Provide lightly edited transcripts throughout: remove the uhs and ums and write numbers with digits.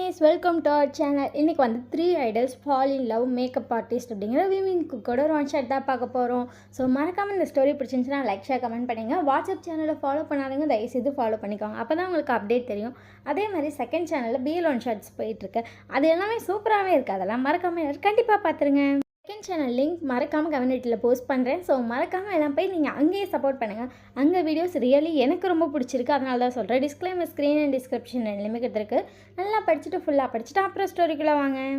Guys welcome to our channel. இன்றைக்கி வந்து 3 idols fall in love makeup artist அப்படிங்கிற விவின் குக்கோட ஒரு ஒன் ஷாட் தான் பார்க்க போகிறோம். ஸோ மறக்காமல் இந்த ஸ்டோரி பிடிச்சிருந்துச்சுன்னா லைக் ஷேர் கமெண்ட் பண்ணுங்கள். வாட்ஸ்அப் சேனலில் ஃபாலோ பண்ணாதவங்க தயவுசெய்து ஃபாலோ பண்ணிக்கோங்க, அப்போ தான் உங்களுக்கு அப்டேட் தெரியும். அதே மாதிரி செகண்ட் சேனலில் பிஎல் ஒன் ஷாட்ஸ் போயிட்டுருக்கு, அது எல்லாமே சூப்பராகவே இருக்குது. அதெல்லாம் மறக்காமல் கண்டிப்பாக பார்த்துருங்க. செகண்ட் சேனல் லிங்க் மறக்காமல் கம்யூனிட்டியில் போஸ்ட் பண்ணுறேன். ஸோ மறக்காமல் எல்லாம் போய் நீங்கள் அங்கேயே சப்போர்ட் பண்ணுங்கள். அங்கே வீடியோஸ் ரியலி எனக்கு ரொம்ப பிடிச்சிருக்கு, அதனால தான் சொல்கிறேன். டிஸ்க்ளைமர் ஸ்க்ரீன் அண்ட் டிஸ்கிரிப்ஷன் ரெண்டுமே கொடுத்துருக்கு. நல்லா படிச்சுட்டு ஃபுல்லாக படிச்சுட்டு அப்புறம் ஸ்டோரிக்குள்ளே வாங்க.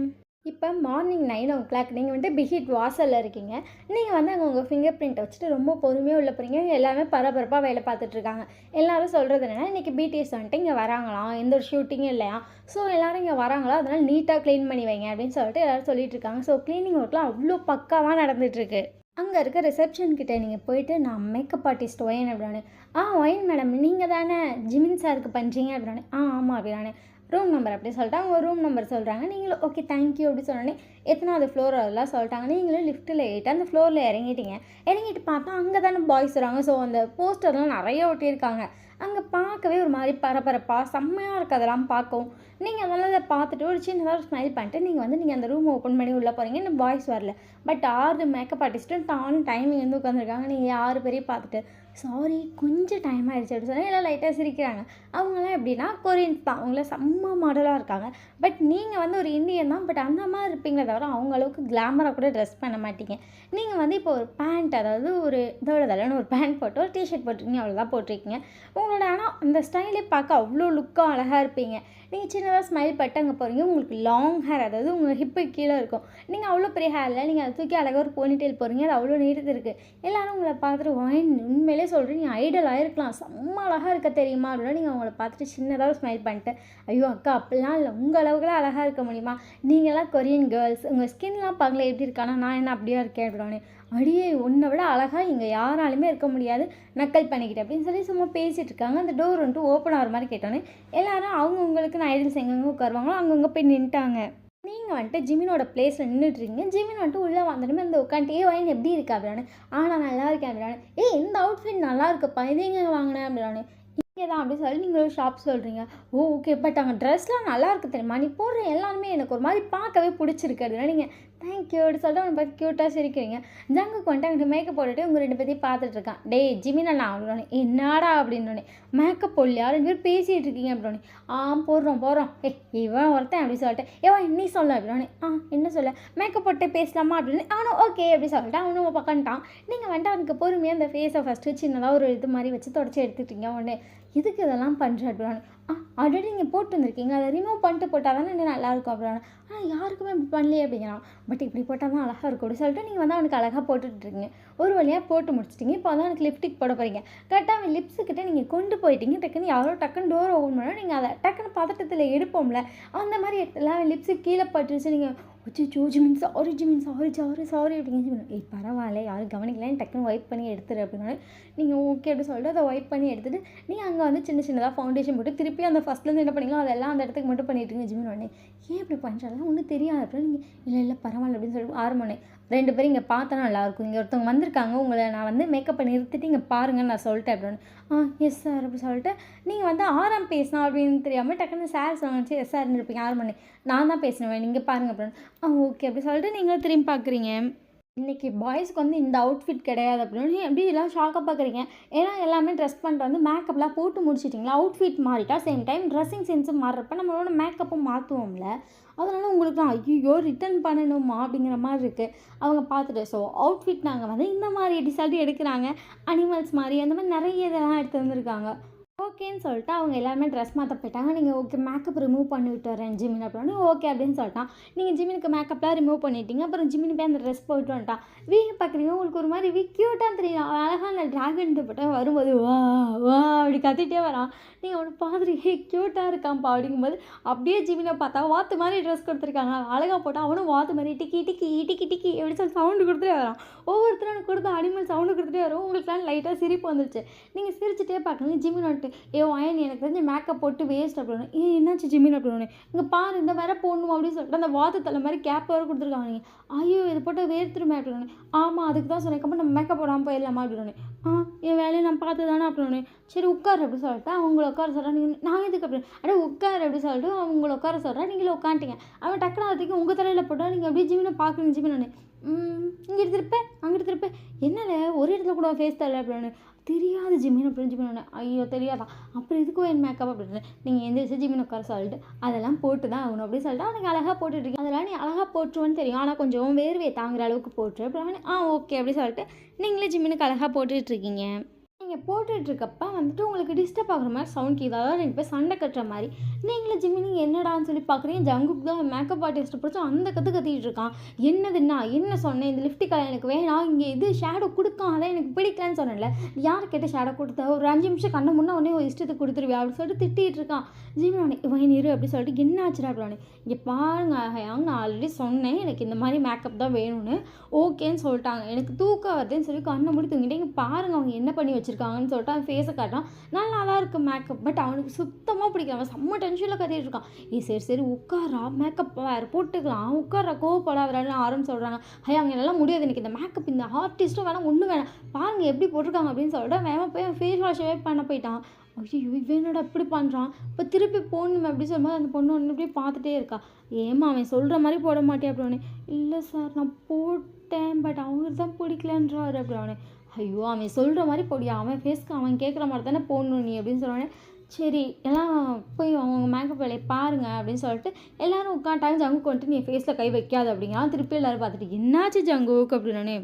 இப்போ மார்னிங் 9 o'clock நீங்கள் வந்துட்டு பிஹிட் வாசலில் இருக்கீங்க. நீங்கள் வந்து அங்கே உங்கள் ஃபிங்கர் பிரிண்ட்டை வச்சுட்டு ரொம்ப பொறுமையாக உள்ள போகிறீங்க. எல்லாமே பரபரப்பாக வேலை பார்த்துட்ருக்காங்க. எல்லோரும் சொல்கிறது என்னென்னா, இன்றைக்கி பிடிஎஸ் வந்துட்டு இங்கே வராங்களாம், எந்த ஒரு ஷூட்டிங்கும் இல்லையா, ஸோ எல்லோரும் இங்கே வராங்களா, அதனால் நீட்டாக க்ளீன் பண்ணி வைங்க அப்படின்னு சொல்லிட்டு எல்லோரும் சொல்லிட்டு இருக்காங்க. ஸோ க்ளீனிங் ஒர்க்லாம் அவ்வளோ பக்காவாக நடந்துகிட்ருக்கு. அங்கே இருக்க ரிசப்ஷன் கிட்டே நீங்கள் போயிட்டு, நான் மேக்கப் ஆர்டிஸ்ட் ஒயன் அப்படின்னு. ஒயன் மேடம் நீங்கள் தானே ஜிமின் சாருக்கு பண்ணுறீங்க அப்படின்னு. ஆமாம் அப்படின்னு. ரூம் நம்பர் அப்படி சொல்லிட்டு அவங்க ரூம் நம்பர் சொல்கிறாங்க. நீங்களும் ஓகே தேங்க்யூ அப்படி சொன்னோன்னே எத்தனாவது ஃப்ளோர் அதெல்லாம் சொல்லிட்டாங்க. நீங்களும் லிஃப்ட்டில் ஏறிட்டு அந்த ஃப்ளோரில் இறங்கிட்டு பார்த்தா அங்கே தானே பாய்ஸ் வராங்க. ஸோ அந்த போஸ்டர்லாம் நிறைய ஒட்டியிருக்காங்க. அங்கே பார்க்கவே ஒரு மாதிரி பரபரப்பாக செம்மையாக இருக்குது. அதெல்லாம் பார்க்கவும் நீங்கள் அதெல்லாம் அதை பார்த்துட்டு ஒரு சின்னதாக ஒரு ஸ்மைல் பண்ணிட்டு நீங்கள் அந்த ரூம் ஓப்பன் பண்ணி உள்ளே போகிறீங்க. இன்னும் பாய்ஸ் வரல, பட் 6 மேக்கப் ஆர்டிஸ்ட்டும் டைமிங் வந்து உட்காந்துருக்காங்க. நீங்கள் 6 பேரையும் பார்த்துட்டு சாரி கொஞ்சம் டைம் ஆகிடுச்சு அப்படின்னு சொன்னால் எல்லாம் லைட்டாக சிரிக்கிறாங்க. அவங்களாம் எப்படின்னா கொரியன்ஸ் தான், அவங்கள செம்ம மாடலாக இருக்காங்க. பட் நீங்கள் வந்து ஒரு இந்தியன் தான், பட் அந்த மாதிரி இருப்பீங்களே தவிர அவங்களவுக்கு கிளாமராக கூட ட்ரெஸ் பண்ண மாட்டீங்க. நீங்கள் வந்து இப்போ ஒரு பேண்ட், அதாவது ஒரு இதோட ஒரு பேண்ட் போட்டு ஒரு டிஷர்ட் போட்டிருக்கீங்க, அவ்வளோதான் போட்டிருக்கீங்க. உங்களோட ஆனால் அந்த ஸ்டைலே பார்க்க அவ்வளோ லுக்காக அழகாக இருப்பீங்க. நீங்கள் சின்னதாக ஸ்மைல் பட்டு அங்கே போகிறீங்க. உங்களுக்கு லாங் ஹேர், அதாவது உங்கள் ஹிப்பு கீழே இருக்கும். நீங்கள் அவ்வளோ பெரிய ஹேரில் நீங்கள் அதை தூக்கி அழகாக ஒரு போனிடெயில் போகிறீங்க, அது அவ்வளோ நீட்டது இருக்குது. எல்லோரும் உங்களை பார்த்துட்டு உண்மையிலே சொல்கிறீங்க ஐடல் ஆகிருக்கலாம், செம்ம அழகாக இருக்க தெரியுமா அப்படின்னா நீங்கள் அவங்கள பார்த்துட்டு சின்னதாக ஸ்மைல் பண்ணிட்டு, ஐயோ அக்கா அப்படிலாம் இல்லை, உங்கள் அளவுக்குலாம் அழகாக இருக்க முடியுமா, நீங்களாம் கொரியன் கேர்ள்ஸ், உங்கள் ஸ்கின்லாம் பார்க்கல எப்படி இருக்கானா, நான் என்ன அப்படியா இருக்கேன் அப்படின்னு. அடியே உன்னை விட அழகாக இங்கே யாராலுமே இருக்க முடியாது, நக்கல் பண்ணிக்கிட்டு அப்படின்னு சொல்லி சும்மா பேசிகிட்டு இருக்காங்க. அந்த டோர் வந்துட்டு ஓப்பன் ஆகிற மாதிரி கேட்டோன்னே எல்லோரும் அவங்கவுங்களுக்கு நான் ஐடல்ஸ் எங்கெங்கே உட்காருவாங்களோ அங்கங்கே போய் நின்ட்டாங்க. நீங்கள் வந்துட்டு ஜிமினோட பிளேஸில் நின்றுட்டுருக்கீங்க. ஜிமின் வந்துட்டு உள்ளே வந்துடுமே இந்த உட்காந்துட்டு ஒயின் எப்படி இருக்கா அப்படின்னு. நான் நல்லா இருக்கேன் அப்படின்னு. இந்த அவுட்ஃபிட் நல்லா இருக்குப்பா, இது எங்கே வாங்கினேன் அப்படின்னு. இங்கே தான் அப்படி சொல்லி நீங்கள் ஒரு ஷாப் சொல்கிறீங்க. ஓகே, பட் அங்கே ட்ரெஸ்லாம் நல்லா இருக்குது தெரியுமா, நீ போடுற எல்லாருமே எனக்கு ஒரு மாதிரி பார்க்கவே பிடிச்சிருக்கு அப்படின்னா நீங்கள் தேங்க்யூ அப்படி சொல்லிட்டு அவனை பார்த்து க்யூட்டாக சிரிக்கிறீங்க. ஜங்குக்கு வந்துட்டு அங்கிட்ட மேக்கப் போட்டுட்டு உங்கள் 2 பேர்த்தையும் பார்த்துட்ருக்கான். டே ஜிமினா நான் அப்படின்னு. என்னடா அப்படின்னோடனே மேக்கப் போடலையா 2 பேர் பேசிகிட்டு இருக்கீங்க அப்படின்னு. போடுறோம் இவன் ஒருத்தன் அப்படி சொல்லிட்டு நீ சொல்ல அப்படின்னு. என்ன சொல்ல, மேக்கப் போட்டு பேசலாமா அப்படின்னு. அவனும் ஓகே அப்படி சொல்லிட்டு அவனும் பக்கம்ட்டான். நீங்கள் வந்துட்டு அவனுக்கு பொறுமையாக அந்த ஃபேஸை ஃபஸ்ட்டு சின்னதாக ஒரு இது மாதிரி வச்சு தொடச்சி எடுத்துக்கிட்டீங்க. உடனே இதுக்கு இதெல்லாம் பண்ணுற அப்படின்னு. ஆல்ரெடி நீங்கள் போட்டு வந்திருக்கீங்க, அதை ரிமூவ் பண்ணிட்டு போட்டால் தானே இன்னும் நல்லாயிருக்கும் அப்படின்னு. யாருக்குமே இப்படி பண்ணலையே அப்படிங்கிறான். பட் இப்படி போட்டால் தான் அழகாக இருக்கும் அப்படின்னு சொல்லிட்டு நீங்கள் வந்து அவனுக்கு அழகாக போட்டுட்ருக்கீங்க. ஒரு வழியாக போட்டு முடிச்சிட்டிங்க. இப்போ வந்து அவனுக்கு லிப்ஸ்டிக் போட போகிறீங்க. கரெக்டாக அவன் லிப்ஸுக்கிட்ட நீங்கள் கொண்டு போயிட்டீங்க. டக்குன்னு யாரோ டக்குன்னு டோர் ஓப்பன் பண்ணால் நீங்கள் அதை டக்குன்னு பதட்டத்தில் எடுப்போம்ல, அந்த மாதிரி இடத்துல அவன் லிப்ஸுக்கு கீழே பட்டுருச்சு. நீங்கள் ஜிமின் சாரி அப்படிங்க. பரவாயில்ல யாரும் கவனிக்கலன்னு டக்குன்னு ஒய்ப் பண்ணி எடுத்துரு அப்படின்னா நீங்கள் ஓகே அப்படி சொல்லிட்டு அதை ஒய்ப் பண்ணி எடுத்துகிட்டு நீங்கள் அங்கே வந்து சின்னதாக ஃபவுண்டேஷன் போட்டு திருப்பி அந்த ஃபஸ்ட்லேருந்து என்ன பண்ணீங்களோ அதெல்லாம் அந்த இடத்துக்கு மட்டும் பண்ணிட்டுருங்க. ஜிமின் உடனே ஏன் இப்படி பண்ணுறாங்க ஒன்றும் தெரியாது அப்படின்னு. நீங்கள் இல்லை பரவாயில்ல அப்படின்னு சொல்லிட்டு 6 மணி 2 பேரும் இங்கே பார்த்தா நல்லாயிருக்கும், இங்கே ஒருத்தவங்க வந்திருக்காங்க, உங்களை நான் வந்து மேக்கப் பண்ணி நிறுத்திட்டு இங்கே பாருங்கன்னு நான் சொல்லிட்டேன் அப்படின்னு. எஸ் சார் அப்படி சொல்லிட்டு நீங்கள் வந்து ஆறாம் பேசினா அப்படின்னு தெரியாமல் டக்குன்னு சார் சொன்னாச்சு எஸ் சார் இருப்பீங்க 6 மணி நான் தான் பேசினேன் நீங்கள் பாருங்கள் அப்படின்னு. ஓகே அப்படி சொல்லிட்டு நீங்களும் திரும்பி பார்க்குறீங்க. இன்றைக்கி பாய்ஸ்க்கு வந்து இந்த அவுட்ஃபிட் கிடையாது அப்படின்னு எப்படி எல்லாம் ஷாக்காக பார்க்குறீங்க. ஏன்னா எல்லாமே ட்ரெஸ் பண்ணிட்டு வந்து மேக்கப்லாம் போட்டு முடிச்சிட்டிங்களா, அவுட்ஃபிட் மாறிட்டா சேம் டைம் ட்ரெஸ்ஸிங் சென்ஸும் மாறுறப்ப நம்மளோட மேக்கப்பும் மாற்றுவோம்ல, அதனால் உங்களுக்கு தான் ஐயோ ரிட்டர்ன் பண்ணணுமா அப்படிங்கிற மாதிரி இருக்குது. அவங்க பார்த்துட்டு ஸோ அவுட்ஃபிட் நாங்கள் வந்து இந்த மாதிரி டிசைட் எடுக்கிறாங்க, அனிமல்ஸ் மாதிரி அந்த மாதிரி நிறைய இதெல்லாம் எடுத்து வந்திருக்காங்க. ஓகேன்னு சொல்லிட்டு அவங்க எல்லாருமே ட்ரெஸ் மாற்ற போயிட்டாங்க. நீங்கள் ஓகே மேக்கப் ரிமூவ் பண்ணி விட்டு வரேன் ஜிமின் அப்படின்னு. ஓகே அப்படின்னு சொல்லிட்டான். நீங்கள் ஜிமினுக்கு மேக்கப்லாம் ரிமூவ் பண்ணிட்டீங்க. அப்புறம் ஜிமின் போய் அந்த ட்ரெஸ் போயிட்டு வந்துட்டான். பார்க்குறீங்க, உங்களுக்கு ஒரு மாதிரி க்யூட்டாக தெரியும். அழகான ட்ராகன் போட்டு வரும்போது வா அப்படி கத்திட்டே வரான். நீங்கள் அவனை பார்த்துட்டு க்யூட்டாக இருக்கான்ப்பா அப்படிங்கும்போது அப்படியே ஜிமினை பார்த்தா வாத்து மாதிரி ட்ரெஸ் கொடுத்துருக்காங்க, அழகாக போட்டால் அவனும் வாத்து மாதிரி டிக்கி எப்படி சொல்லி சவுண்டு கொடுத்துட்டே வரான். ஒவ்வொருத்தரும் கொடுத்து அனிமல் சவுண்டு கொடுத்துட்டே வரும். உங்களுக்குலாம் லைட்டாக சிரிப்பு வந்துருச்சு. நீங்கள் சிரிச்சுட்டே பார்க்கணும். ஜிமின் வந்துட்டு ஏ வாயன் எனக்கு தெரிஞ்ச மேக்கப் போட்டு வேஸ்ட் அப்படின்னு. என்னாச்சு ஜிமின் அப்படின்னு. இங்கே பாரு இந்த வேற போடணும் அப்படின்னு சொல்லிட்டு அந்த வாத்து தலை மாதிரி கேப் வேறு கொடுத்துருக்காங்க. நீங்கள் ஐயோ இது போட்டு வேர்த்துருமே அப்படின்னு. ஆமாம் அதுக்கு தான் சொன்னேன், அப்புறம் நம்ம மேக்கப் போடாமல் போயிடலாமா அப்படின்னு. என் வேலையை நான் பார்த்து தானே அப்படின்னு. சரி உட்காரு அப்படி சொல்லிட்டு அவங்கள உட்கார சொல்கிறேன். நீங்கள் நான் எதுக்கு அப்படின்னு அப்படியே உட்காரு அப்படி சொல்லிட்டு அவங்கள உட்கார சொல்கிறேன். நீங்களே உட்காந்துட்டீங்க. அவன் டக்குனு அதுக்கு உங்கள் தலையில் போட்டால் நீங்கள் அப்படியே ஜிமினை பார்க்குறீங்க. ஜிமின் இங்கே எடுத்துருப்பேன் அங்கே எடுத்துருப்பேன் என்னல ஒரு இடத்துல கூட ஃபேஸ் தரல அப்படின்னு. தெரியாது ஜிமின் அப்படின்னு. ஜிமின் ஐயோ தெரியாதா அப்புறம் இதுக்கும் என் மேக்கப் அப்படின்னு. நீங்கள் எந்த விஷயம் ஜிமின் உட்கார சொல்லிட்டு அதெல்லாம் போட்டு தான் ஆகணும் அப்படின்னு சொல்லிட்டு அவனுக்கு அழகாக போட்டுட்ருக்கேன். அதெல்லாம் நீ அழகாக போட்டுருவோன்னு தெரியும், ஆனால் கொஞ்சம் வேர்வையை தாங்குற அளவுக்கு போட்டுரு அப்படின்னு. ஓகே அப்படி சொல்லிட்டு நீங்களே ஜிமினுக்கு அழகாக போட்டுட்ருக்கீங்க. நீங்கள் போட்டுட்ருக்கப்ப வந்துட்டு உங்களுக்கு டிஸ்டர்ப் ஆகுற மாதிரி சவுண்ட் கேட்குது, அதாவது 2 பேர் சண்டை கட்டுற மாதிரி. நீங்களே ஜிமினி என்னடான்னு சொல்லி பார்க்குறீங்க. ஜங்குக்கு தான் மேக்கப் ஆர்டிஸ்ட்டை பிடிச்சி அந்த கத்திட்டு இருக்கான். என்னதுன்னா என்ன சொன்னேன், இந்த லிப்டிக் எனக்கு வேணாம், இங்கே இது ஷேடோ கொடுக்கும், அதான் எனக்கு பிடிக்கலன்னு சொன்னேன்ல, யார் கேட்ட ஷேடோ கொடுத்தா ஒரு 5 நிமிஷம் கண்ணை முன்னே உடனே ஒரு இஷ்டத்துக்கு கொடுத்துருவியா அப்படின்னு சொல்லிட்டு திட்டிகிட்டு இருக்கான். ஜிமினி இவன் இரு அப்படி சொல்லிட்டு என்ன ஆச்சுடா அப்படின்னு. இங்கே பாருங்க ஹயாங், நான் ஆல்ரெடி சொன்னேன் எனக்கு இந்த மாதிரி மேக்கப் தான் வேணும்னு. ஓகேன்னு சொல்லிட்டாங்க. எனக்கு தூக்கம் வருதுன்னு சொல்லி கண்ணை மூடி தூங்கிட்டேன். இங்கே பாருங்க அவங்க என்ன பண்ணி வச்சுருக்காங்கன்னு சொல்லிட்டு அவன் ஃபேஸை காட்டான். நல்லா தான் இருக்குது மேக்கப், பட் அவனுக்கு சுத்தமாக பிடிக்கல. அவன் செம்ம டென்ஷனில் கத்திட்டு இருக்கான். சரி சரி உட்காரா, மேக்கப் வேறு போட்டுக்கலாம், உட்கார கோவப்படாதான்னு ஆரம்பி சொல்கிறாங்க. அவங்க எல்லாம் முடியாது, எனக்கு இந்த மேக்கப் இந்த ஆர்டிஸ்ட்டும் வேணாம் ஒன்றும் வேணாம், பாருங்கள் எப்படி போட்டிருக்காங்க அப்படின்னு சொல்லிட்டு வேணாம் போய் ஃபேஸ் வாஷவே பண்ண போயிட்டான். ஐயோ இவனோட அப்படி பண்ணுறான். இப்போ திருப்பி போடணுமே அப்படி சொல்லும்போது அந்த பொண்ணு ஒன்று இப்படி பார்த்துட்டே இருக்கா. ஏமா அவன் சொல்கிற மாதிரி போட மாட்டேன் அப்படின்னு. இல்லை சார் நான் போட்டேன், பட் அவங்களுக்கு தான் பிடிக்கலன்றாரு அப்படின்னு. ஐயோ அவன் சொல்கிற மாதிரி போடியா, அவன் ஃபேஸ்க்கு அவன் கேட்குற மாதிரி தானே போடணும் நீ அப்படின்னு சொன்னோடனே சரி எல்லாம் போய் அவங்க மேக்கப் வேலையை பாருங்கள் அப்படின்னு சொல்லிட்டு எல்லோரும் உட்காந்துட்டாங்க. ஜங்குக்கு வந்துட்டு நீ ஃபேஸில் கை வைக்காது அப்படிங்கிறான். திருப்பி எல்லோரும் பார்த்துட்டு என்னாச்சு ஜங்குக்கு அப்படின்னு.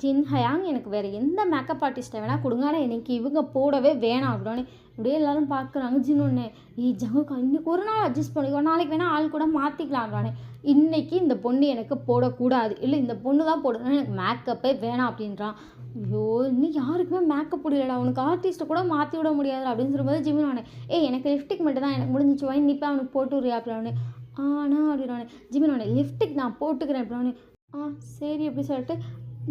ஜின் ஹயாங் எனக்கு வேறு எந்த மேக்கப் ஆர்டிஸ்ட்டை வேணால் கொடுங்க, ஆனால் எனக்கு இவங்க போடவே வேணாம் அப்படின்னு இப்படியே எல்லோரும் பார்க்குறாங்க. ஜின் ஒன்று ஜங்குக்கா இன்றைக்கி ஒரு நாள் அட்ஜஸ்ட் பண்ணிக்கோ, நாளைக்கு வேணால் ஆள் கூட மாற்றிக்கலாம்றானே. இன்றைக்கி இந்த பொண்ணு எனக்கு போடக்கூடாது, இல்லை இந்த பொண்ணு தான் போடணும், எனக்கு மேக்கப்பே வேணாம் அப்படின்றான். ஐயோ இன்னும் யாருக்குமே மேக்கப் முடியலடா, அவனுக்கு ஆர்டிஸ்ட்டை கூட மாற்றி விட முடியாது அப்படின்னு சொல்லும்போது ஜிமின் அவனே எனக்கு லிப்டிக் மட்டும் தான் எனக்கு முடிஞ்சிச்சு, வாங்கி நீ போய் அவனுக்கு போட்டு விடுறியா அப்படின்னு. அப்படின்னானே. ஜிமின் அவனே லிப்டிக் நான் போட்டுக்கிறேன் அப்படின்னு. சரி அப்படி சொல்லிட்டு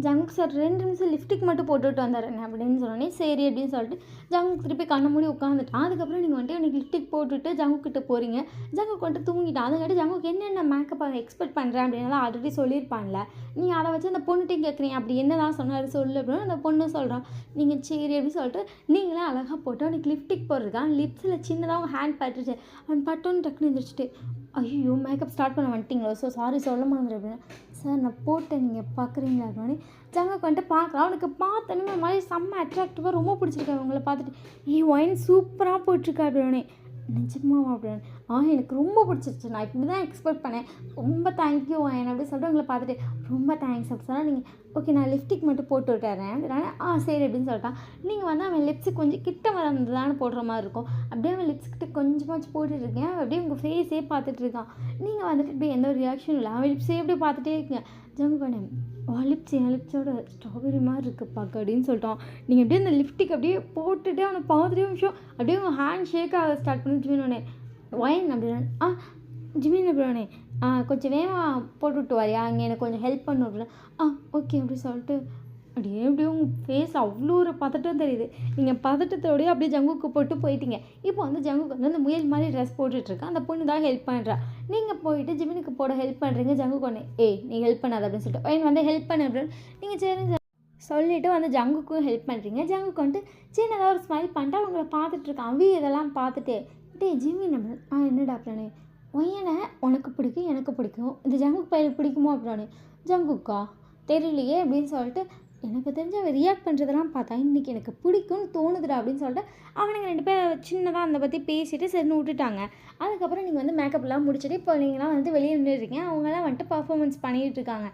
ஜங்குக் சார் 2 நிமிஷம் லிப்டிக் மட்டும் போட்டுவிட்டு வந்துடுறேன் அப்படின்னு சொன்னோன்னே சரி அப்படின்னு சொல்லிட்டு ஜங்குக் திருப்பி கண்ணை மூடி உட்காந்துட்டான். அதுக்கப்புறம் நீங்கள் வந்துட்டு எனக்கு லிப்டிக் போட்டுவிட்டு ஜங்குக் கிட்ட போகிறீங்க. ஜங்குக் வந்துட்டு தூங்கிட்டான். அதுக்காட்டி ஜங்குக் என்னென்ன மேக்கப் எக்ஸ்பெக்ட் பண்ணுறேன் அப்படின்னு ஆல்ரெடி சொல்லியிருப்பான்ல, நீங்கள் அதை வச்சு அந்த பொண்ணுகிட்டையும் கேட்குறீங்க அப்படி என்ன தான் சொன்னார் சொல்லு அப்படின்னு. அந்த பொண்ணு சொல்கிறான். நீங்கள் சரி அப்படின்னு சொல்லிட்டு நீங்களே அழகாக போட்டு அவனுக்கு லிப்டிக் போடுறதுக்கான். லிப்ஸில் சின்னதாக அவங்க ஹேண்ட் பட்டுச்சு. அவன் பட்டோன்னு டக்குன்னு எழுந்திரிச்சிட்டு ஐயோ மேக்கப் ஸ்டார்ட் பண்ண வந்துட்டிங்களோ, ஸோ சாரி சொல்ல மாதிரி அப்படின்னு. சார் நான் போட்டேன் நீங்கள் பார்க்குறீங்களா அப்படின்னு. ஜங்குக்கு வந்துட்டு பார்க்குறான். அவனுக்கு பார்த்தோன்னே ஒரு மாதிரி செம்ம அட்ராக்டிவாக ரொம்ப பிடிச்சிருக்கா. அவங்கள பார்த்துட்டு ஒயின் சூப்பராக போட்டிருக்கா அப்படின்னு. நிஜமாவா அப்படின்னு. எனக்கு ரொம்ப பிடிச்சிருச்சு, நான் இப்படி தான் எக்ஸ்பெக்ட் பண்ணேன், ரொம்ப தேங்க்யூ ஒயின் அப்படின்னு சொல்லிட்டு உங்களை பார்த்துட்டு ரொம்ப தேங்க்ஸ் அப்படி சொன்னால் நீங்கள் ஓகே நான் லிப்ஸ்டிக் மட்டும் போட்டு விட்டுறேன் அப்படின்னா சரி அப்படின்னு சொல்லிட்டான். நீங்கள் வந்து அவன் லிப்ஸுக்கு கொஞ்சம் கிட்ட வந்து தானே போடுற மாதிரி இருக்கும். அப்படியே அவன் லிப்ஸ்கிட்ட கொஞ்சமாச்சு போட்டுட்ருக்கேன். அப்படியே உங்கள் ஃபேஸே பார்த்துட்டு இருக்கான். நீங்கள் வந்துட்டு இப்படி எந்த ஒரு ரியாக்ஷனும் இல்லை, அவன் லிப்ஸே அப்படியே பார்த்துட்டே இருக்கீங்க. ஜங்கு பண்ணேன் லிப்ஸ் என் லிப்ஸோட ஸ்ட்ராபெரி மாதிரி இருக்குது பார்க்க அப்படின்னு சொல்லிட்டான். நீங்கள் அப்படியே அந்த லிப்ஸ்டிக் அப்படியே போட்டுட்டு அவனை பார்த்துட்டே நிமிஷம் அப்படியே உங்கள் ஹேண்ட் ஷேக் ஆக ஸ்டார்ட் பண்ணி ஜிமினோனே ஒயின் அப்படின்னா ஜிமின் அப்படின்னே கொஞ்சம் வேகமாக போட்டு விட்டு வரியா, அங்கே எனக்கு கொஞ்சம் ஹெல்ப் பண்ண அப்படின்னா ஓகே அப்படி சொல்லிட்டு அப்படியே உங்கள் ஃபேஸ் அவ்வளோ ஒரு பதட்டம் தெரியுது. நீங்கள் பதட்டத்தோடய அப்படியே ஜங்குக்கு போட்டு போயிட்டீங்க. இப்போ வந்து ஜங்குக்கு வந்து அந்த முயல் மாதிரி ட்ரெஸ் போட்டுட்ருக்கேன். அந்த பொண்ணு தான் ஹெல்ப் பண்ணுறா. நீங்கள் போயிட்டு ஜிமினுக்கு போட ஹெல்ப் பண்ணுறீங்க. ஜங்குக்கு ஒன்று நீ ஹெல்ப் பண்ணாத அப்படின்னு சொல்லிட்டு பையன் வந்து ஹெல்ப் பண்ண அப்படின்னு நீங்கள் சரி சொல்லிவிட்டு வந்து ஜங்குக்கும் ஹெல்ப் பண்ணுறீங்க. ஜங்குக்கு வந்துட்டு சின்னதாக ஒரு ஸ்மைல் பண்ணிட்டு அவங்கள பார்த்துட்ருக்கான். இதெல்லாம் பார்த்துட்டு ஜிம்மி நம்ம என்னடா அப்படின்னு ஒய்யனை உனக்கு பிடிக்கும் எனக்கு பிடிக்கும், இந்த ஜங்குக்கு பையனுக்கு பிடிக்குமோ அப்படின்னு. ஜங்குக்கா தெரியலையே அப்படின்னு சொல்லிட்டு எனக்கு தெரிஞ்ச அவன் ரியாக்ட் பண்ணுறதெல்லாம் பார்த்தா இன்றைக்கி எனக்கு பிடிக்கும்னு தோணுதுடா அப்படின்னு சொல்லிட்டு அவனுங்க 2 பேர் சின்னதாக அந்த பற்றி பேசிவிட்டு சரின்னு விட்டுட்டாங்க. அதுக்கப்புறம் நீங்கள் வந்து மேக்கப்லாம் முடிச்சுட்டு இப்போ நீங்களாம் வந்து வெளியே நின்றுருக்கீங்க. அவங்களாம் வந்துட்டு பர்ஃபார்மன்ஸ் பண்ணிகிட்டு இருக்காங்க.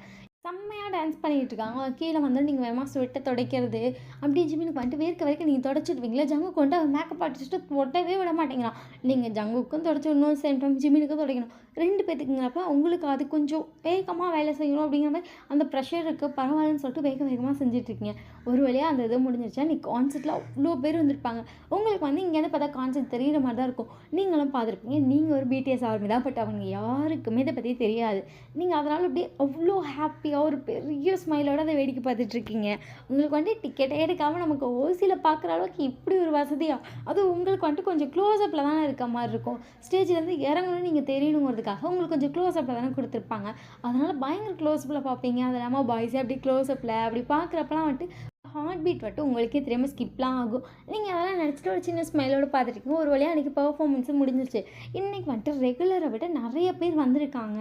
செம்மையாக டான்ஸ் பண்ணிகிட்டு இருக்காங்க. கீழே வந்து நீங்கள் வேகமாக ஸ்வெட்டை துடைக்கிறது அப்படி ஜிமினுக்கு வந்துட்டு வேர்க்க வரைக்கும் நீங்கள் தொடச்சிடுவீங்களா. ஜங்குக்கு வந்துட்டு அவன் மேக்கப் ஆர்டிஸ்ட்டு தொடவே விட மாட்டேங்கிறான். நீங்கள் ஜங்குக்கும் தொடச்சி விடணும், சேம் டைம் ஜிமினுக்கும் துடைக்கணும். 2 பேத்துக்குங்கிறப்ப உங்களுக்கு அது கொஞ்சம் வேகமாக வேலை செய்யணும் அப்படிங்கிற மாதிரி அந்த ப்ரெஷர் இருக்குது. பரவாயில்லன்னு சொல்லிட்டு வேகமாக செஞ்சிட்ருக்கீங்க. ஒரு வழியாக அந்த இது முடிஞ்சிருச்சா நீ கான்சர்ட்டில் அவ்வளோ பேர் வந்திருப்பாங்க. உங்களுக்கு வந்து இங்கேருந்து பார்த்தா கான்சர்ட் தெரிகிற மாதிரி தான் இருக்கும். நீங்களும் பார்த்துருப்பீங்க. நீங்கள் ஒரு பிடிஎஸ் ஆர்மி தான், பட் அவங்க யாருக்குமே இதை பற்றி தெரியாது. நீங்கள் அதனால் அப்படியே அவ்வளோ ஹாப்பியாக ஜாலியாக ஒரு பெரிய ஸ்மைலோட அதை வேடிக்கை பார்த்துட்ருக்கீங்க. உங்களுக்கு வந்துட்டு டிக்கெட்டே எடுக்காமல் நமக்கு ஓசியில் பார்க்குற அளவுக்கு இப்படி ஒரு வசதியா? அதுவும் உங்களுக்கு வந்துட்டு கொஞ்சம் க்ளோஸ்அப்பில் தானே இருக்க மாதிரி இருக்கும். ஸ்டேஜ்லேருந்து இறங்கணும்னு நீங்கள் தெரியணுங்கிறதுக்காக உங்களுக்கு கொஞ்சம் க்ளோஸ்அப்பில் தானே கொடுத்துருப்பாங்க. அதனால் பயங்கர க்ளோஸ்அப்பில் பார்ப்பீங்க. அது இல்லாமல் பாய்ஸே அப்படி க்ளோஸ்அப்பில் அப்படி பார்க்குறப்பலாம் வந்துட்டு ஹார்ட் பீட் வந்துட்டு உங்களுக்கே தெரியாமல் ஸ்கிப்லாம் ஆகும். நீங்கள் அதெல்லாம் நினச்சிட்டு ஒரு சின்ன ஸ்மைலோடு பார்த்துருக்கீங்க. ஒரு வழியாக அன்றைக்கி பெர்ஃபார்மன்ஸும் முடிஞ்சிருச்சு. இன்றைக்கி வந்துட்டு ரெகுலரை விட நிறைய பேர் வந்திருக்காங்க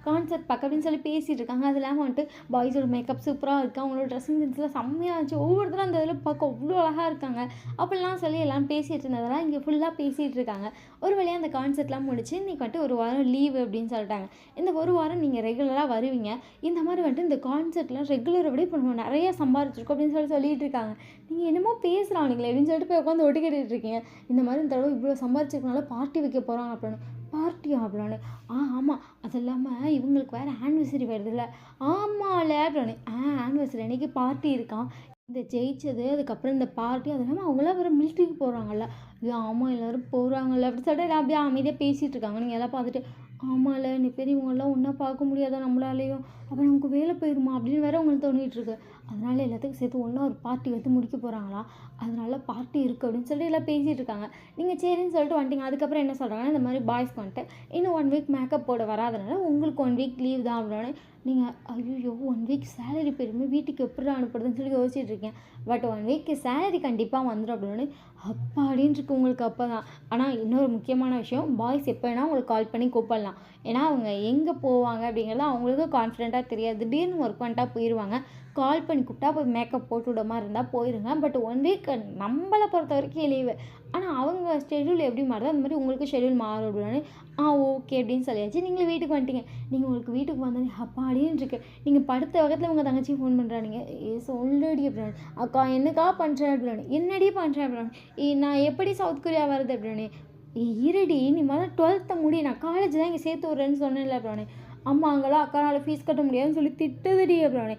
கான்சர்ட் பார்க்க அப்படின்னு சொல்லி பேசிகிட்டு இருக்காங்க. அது இல்லாமல் வந்துட்டு பாய்ஸோட மேக்கப் சூப்பராக இருக்குது, அவங்களோட ட்ரெஸ்ஸிங் சென்ஸ்லாம் செம்மையாக இருந்துச்சு, ஒவ்வொருத்தரும் அந்த இதில் பார்க்க அவ்வளோ அழகாக இருக்காங்க அப்படிலாம் சொல்லி எல்லாம் பேசிகிட்டு இருந்ததெல்லாம் இங்கே ஃபுல்லாக பேசிகிட்டு இருக்காங்க. ஒரு வழியாக அந்த கான்சர்ட்லாம் முடிச்சு இன்றைக்கி வந்துட்டு ஒரு வாரம் லீவு அப்படின்னு சொல்லிட்டாங்க. இந்த ஒரு வாரம் நீங்கள் ரெகுலராக வருவீங்க, இந்த மாதிரி வந்துட்டு இந்த கான்சர்ட்லாம் ரெகுலரை விட இப்போ நம்ம நிறைய சம்பாரிச்சிருக்கோம் அப்படின்னு சொல்லிட்டு இருக்காங்க. நீங்கள் என்னமோ பேசுகிறானுங்களே அப்படின்னு சொல்லிட்டு போய் உட்காந்து ஒட்டி கேட்டுட்டு இருக்கீங்க. இந்த மாதிரி இந்த தடவை இவ்வளோ சம்பாரிச்சிருக்கனால பார்ட்டி வைக்க போகிறாங்க அப்படின்னு. பார்ட்டியா அப்படின்னு? ஆமாம், அது இல்லாமல் இவங்களுக்கு வேறு ஆனிவர்சரி வருதுல்ல. ஆமாம்ல அப்படின்னு. ஆனிவர்சரி அன்றைக்கி பார்ட்டி இருக்கான். இந்த ஜெயிச்சது அதுக்கப்புறம் இந்த பார்ட்டி, அது இல்லாமல் அவங்களாம் வேறு மிலிட்ரிக்கு போகிறாங்கல்ல. ஆமாம் எல்லோரும் போகிறாங்கல்ல அப்படின்னு சொல்லிட்டு எல்லாம் அப்படியே அமைதியாக பேசிகிட்டு இருக்காங்க. நீங்கள் எல்லாம் பார்த்துட்டு ஆமாம்ல நீ பெரியவங்கெல்லாம் ஒன்றா பார்க்க முடியாதா நம்மளாலேயும், அப்போ நமக்கு வேலை போயிடுமா அப்படின்னு வேறு அவங்களுக்கு தோணிகிட்ருக்கு. அதனால் எல்லாத்துக்கும் சேர்த்து ஒன்றா ஒரு பார்ட்டி வந்து முடிக்க போகிறாங்களா, அதனால பார்ட்டி இருக்குது அப்படின்னு சொல்லிட்டு எல்லாம் பேசிகிட்டு இருக்காங்க. நீங்கள் சரின்னு சொல்லிட்டு வந்துட்டீங்க. அதுக்கப்புறம் என்ன சொல்கிறாங்கன்னா, இந்த மாதிரி பாய்ஸ்க்கு வந்துட்டு இன்னும் 1 வீக் மேக்கப் போட வராதனால உங்களுக்கு 1 வீக் லீவ் தான் அப்படின்னு. நீங்கள் ஐயோ 1 வீக் சேலரி போயிடுமே, வீட்டுக்கு எப்படி அனுப்புறதுன்னு சொல்லி யோசிச்சுட்டு இருக்கேன். பட் 1 வீக்கு சேலரி கண்டிப்பாக வந்துடும் அப்படின்னு. அப்பாடின்னு இருக்கு உங்களுக்கு அப்போ தான். ஆனால் இன்னொரு முக்கியமான விஷயம், பாய்ஸ் எப்போ வேணால் உங்களுக்கு கால் பண்ணி கூப்பிடலாம். ஏன்னா அவங்க எங்கே போவாங்க அப்படிங்கிறது அவங்களுக்கும் கான்ஃபிடென்ட்டாக தெரியாது. திடீர்னு ஒர்க் பண்ணிட்டா போயிடுவாங்க. கால் பண்ணி கூப்பிட்டா போய் மேக்கப் போட்டு விட மாதிரி இருந்தால் போயிருங்க. பட் 1 வீக் நம்மளை பொறுத்த வரைக்கும் லீவு. ஆனால் அவங்க ஷெட்யூல் எப்படி மாறுதோ அந்த மாதிரி உங்களுக்கு ஷெட்யூல் மாறும் அப்படின்னு. ஓகே அப்படின்னு சொல்லியாச்சு. நீங்களும் வீட்டுக்கு வந்துட்டீங்க. நீங்கள் உங்களுக்கு வீட்டுக்கு வந்தோடனே அப்பாடின்னு இருக்கு. நீங்கள் படுத்த வகத்தில் உங்கள் தங்கச்சி ஃபோன் பண்ணுறானுங்க. சொல்லுடி அப்படின்னு. அக்கா என்னக்கா பண்ணுறேன் அப்படின்னு. என்னடி பண்ணுறேன் அப்படின்னு. நான் எப்படி சவுத் கொரியா வருது அப்படின்னு. இருடி நீ முதல்ல 12th முடி, நான் காலேஜ் தான் இங்கே சேர்த்து விட்றேன்னு சொன்னேன்ல அப்படின்னு. அம்மா அங்கெல்லாம் அக்கானால் ஃபீஸ் கட்ட முடியாதுன்னு சொல்லி திட்டுதுடி அப்படின்னு.